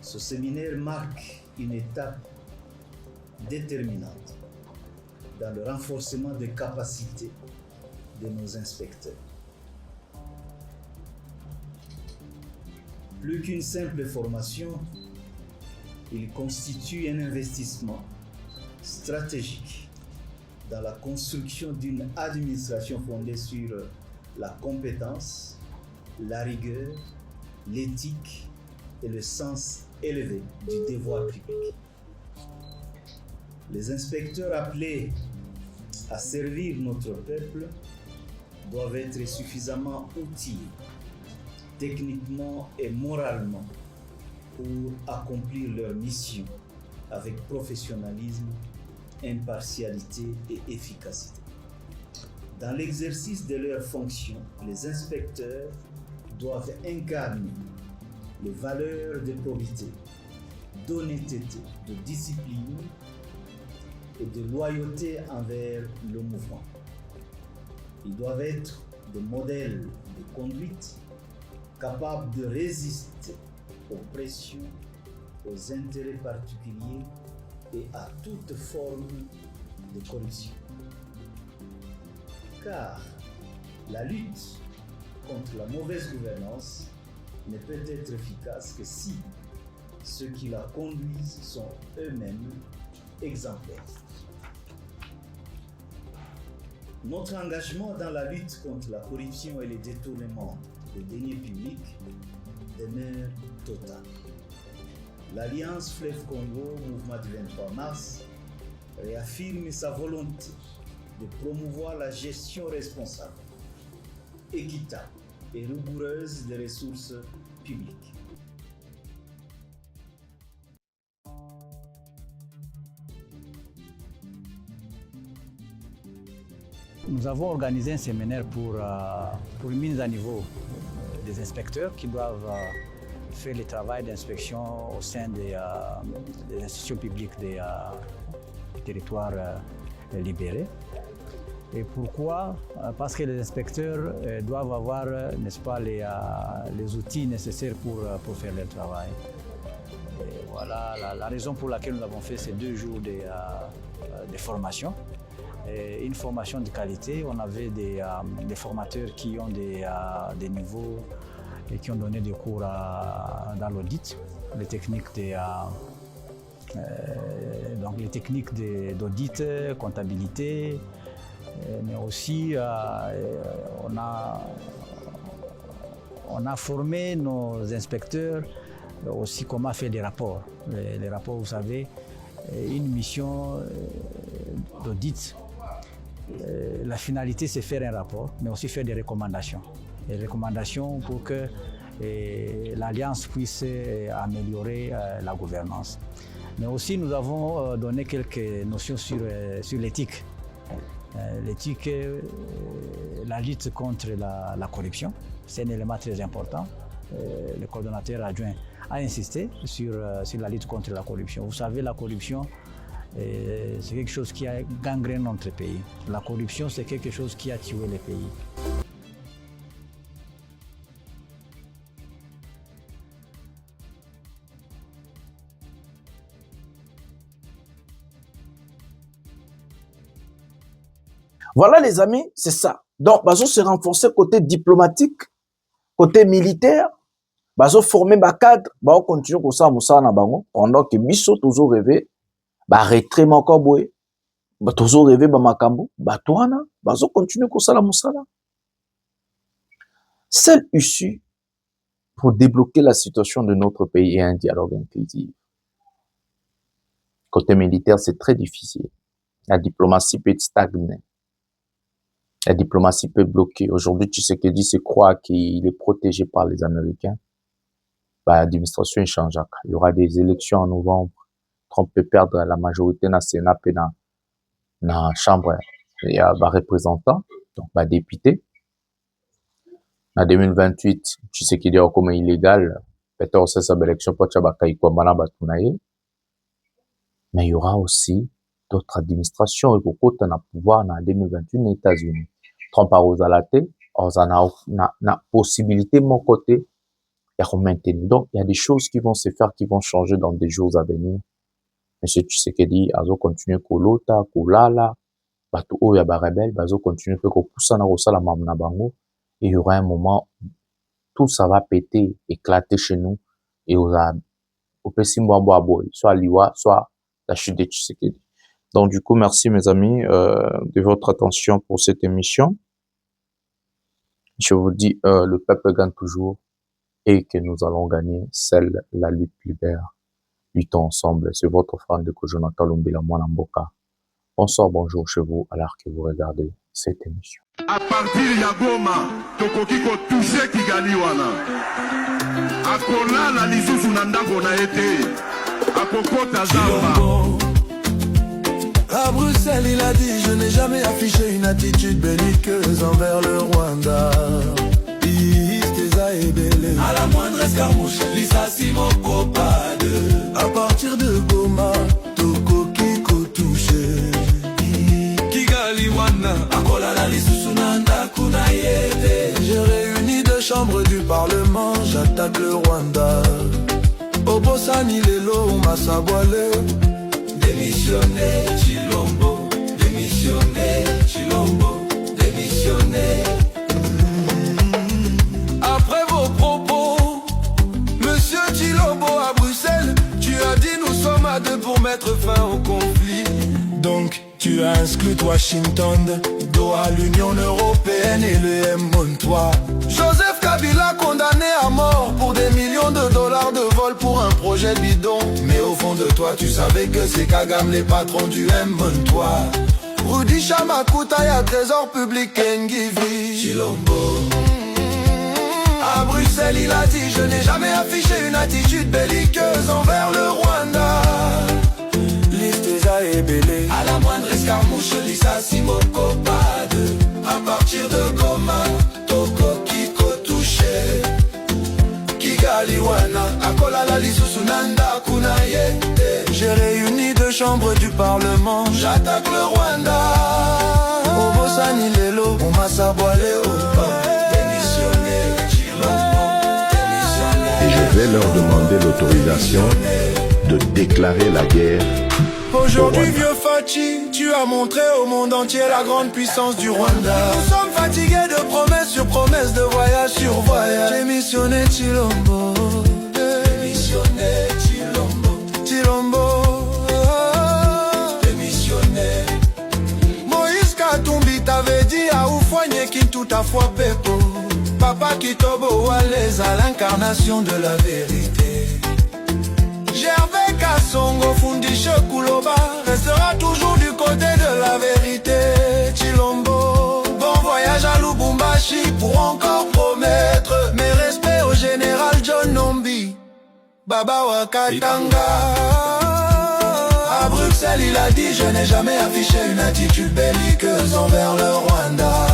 Ce séminaire marque une étape déterminante dans le renforcement des capacités de nos inspecteurs. Plus qu'une simple formation, il constitue un investissement stratégique dans la construction d'une administration fondée sur la compétence, la rigueur, l'éthique et le sens élevé du devoir public. Les inspecteurs appelés à servir notre peuple doivent être suffisamment outillés, techniquement et moralement, pour accomplir leur mission avec professionnalisme, impartialité et efficacité. Dans l'exercice de leurs fonctions, les inspecteurs doivent incarner les valeurs de probité, d'honnêteté, de discipline et de loyauté envers le mouvement. Ils doivent être des modèles de conduite capables de résister aux pressions, aux intérêts particuliers et à toute forme de corruption. Car la lutte contre la mauvaise gouvernance ne peut être efficace que si ceux qui la conduisent sont eux-mêmes exemplaires. Notre engagement dans la lutte contre la corruption et les détournements des deniers publics demeure total. L'Alliance Fleuve Congo, mouvement du 23 mars, réaffirme sa volonté de promouvoir la gestion responsable, équitable et rigoureuse des ressources publiques. Nous avons organisé un séminaire pour une mise à niveau des inspecteurs qui doivent faire le travail d'inspection au sein des institutions publiques des territoires libérés. Et pourquoi? Parce que les inspecteurs doivent avoir, n'est-ce pas, les outils nécessaires pour faire leur travail. Et voilà la raison pour laquelle nous avons fait ces 2 jours de formation. Et une formation de qualité. On avait des formateurs qui ont des niveaux et qui ont donné des cours dans l'audit, les techniques d'audit, comptabilité, mais aussi on a formé nos inspecteurs aussi comment faire des rapports. Les rapports, vous savez, une mission d'audit. La finalité, c'est faire un rapport, mais aussi faire des recommandations. Des recommandations pour que l'Alliance puisse améliorer la gouvernance. Mais aussi, nous avons donné quelques notions sur l'éthique. L'éthique, la lutte contre la corruption, c'est un élément très important. Le coordonnateur adjoint a insisté sur la lutte contre la corruption. Vous savez, la corruption, c'est quelque chose qui a gangréné notre pays. La corruption, c'est quelque chose qui a tué le pays. Voilà les amis, c'est ça. Donc, bazo se renforcer côté diplomatique, côté militaire, bazo former ba cadre, bazo continuer comme ça moussa na bango pendant que biso toujours rêvé ba retrait moko boye, ba toujours rêvé ba makambo, ba toana, bazo continuer comme ça la moussa là. Seule issue pour débloquer la situation de notre pays est un dialogue inclusif. Côté militaire, c'est très difficile. La diplomatie peut stagner. La diplomatie peut bloquer. Aujourd'hui, Tshisekedi se croit qu'il est protégé par les Américains. L'administration est changeable. Il y aura des élections en novembre. Trump peut perdre la majorité dans le Sénat et dans la Chambre. Il y a des représentants, donc des députés. En 2028, Tshisekedi est comme illégal. Peut-être que c'est élection pour mais il y aura aussi d'autres administrations et beaucoup de pouvoir dans 2028 aux États-Unis. Trump a osé la possibilité de mon côté de maintenir. Donc, il y a des choses qui vont se faire, qui vont changer dans des jours à venir. Monsieur Tshisekedi, azo continuer kolota, kolala, bato o ya ba rebelle, bazo continuer pe ko poussana ko sala mamna bango. Et il y aura un moment, tout ça va péter, éclater chez nous, et au Pessimbo Boy, soit Liwa, soit la chute de Tshisekedi. Donc, du coup, merci mes amis de votre attention pour cette émission. Je vous dis, le peuple gagne toujours et que nous allons gagner. Seule la lutte libère. Luttons ensemble. C'est votre frère de Jonathan Lumbila Mwanamboka. Bonsoir, bonjour chez vous alors que vous regardez cette émission. À partir de Goma, tokoki ko toucher Kigali wana. Akola la lisusu na ndako na ete. Akokota zamba. À Bruxelles, il a dit, je n'ai jamais affiché une attitude belliqueuse envers le Rwanda. À la moindre escarmouche, Lissassi Mokopade. À partir de Goma, Toko Kiko touché. Kigali Wana, Akola la Lissusunanda Kunayete. J'ai réuni deux chambres du Parlement, j'attaque le Rwanda. Obosani Lelo, Massaboile. Démissionner, Chilombo. Démissionner, Chilombo. Démissionner. Après vos propos, Monsieur Chilombo à Bruxelles, tu as dit nous sommes à deux pour mettre fin au conflit. Donc tu as exclu Washington, Doha, l'Union Européenne et le M-toi. Joseph Kabila condamné à mort pour des millions de dollars de vol pour un projet bidon. Mais au fond de toi tu savais que c'est Kagame les patrons du M-toi. Rudy Chamakuta y'a trésor public Ngivi Chilombo. À Bruxelles il a dit je n'ai jamais affiché une attitude belliqueuse envers le Rwanda. Listeza et Belé. À la moindre escarmouche Lissassi Mokopade. À partir de Goma, Toko Kiko touché. Kigali Wana, Akola la Lissusunanda Kunayete. J'ai réuni deux chambres du Parlement, j'attaque le Rwanda. Obosani Lelo, on m'a saboilé au et je vais leur demander l'autorisation de déclarer la guerre. Aujourd'hui, vieux Fachi, tu as montré au monde entier la grande puissance du Rwanda. Nous sommes fatigués de promesses sur promesses, de voyage sur voyage. J'ai missionné Chilombo. Démissionné Chilombo. Chilombo. Démissionné. Moïse Katumbi t'avait dit à Oufouanye qui tout à fois pépo. Papa Kitobo Walez à l'incarnation de la vérité. Gervais Kassongo Fundishe Kuloba restera toujours du côté de la vérité. Chilombo, bon voyage à Lubumbashi pour encore promettre mes respects au général John Nombi, Baba Wakatanga. À Bruxelles il a dit je n'ai jamais affiché une attitude belliqueuse envers le Rwanda.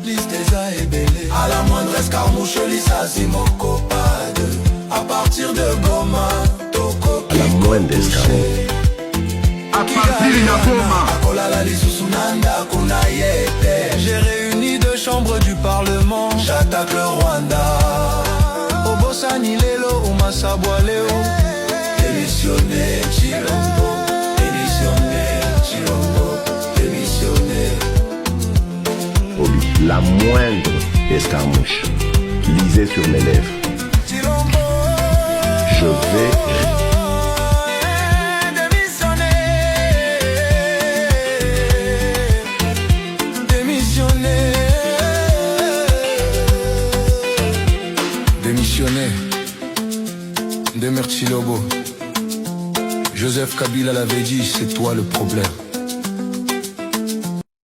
Listeza et Belé. À la moindre escarmouche Lissassi Mokopade. À partir de Goma, Toko À la moindre escarmouche. À partir de Goma, Akola la Lissusunanda Kunayete. J'ai réuni deux chambres du Parlement, j'attaque le Rwanda. Obosani Lelo, Umasaboileo. Démissionné, Chilombo. Démissionné, Chilombo. Démissionné. Obi, la moindre escarmouche, lisez sur mes lèvres. Je vais démissionner. Demer Chilobo. Joseph Kabila l'avait dit, c'est toi le problème.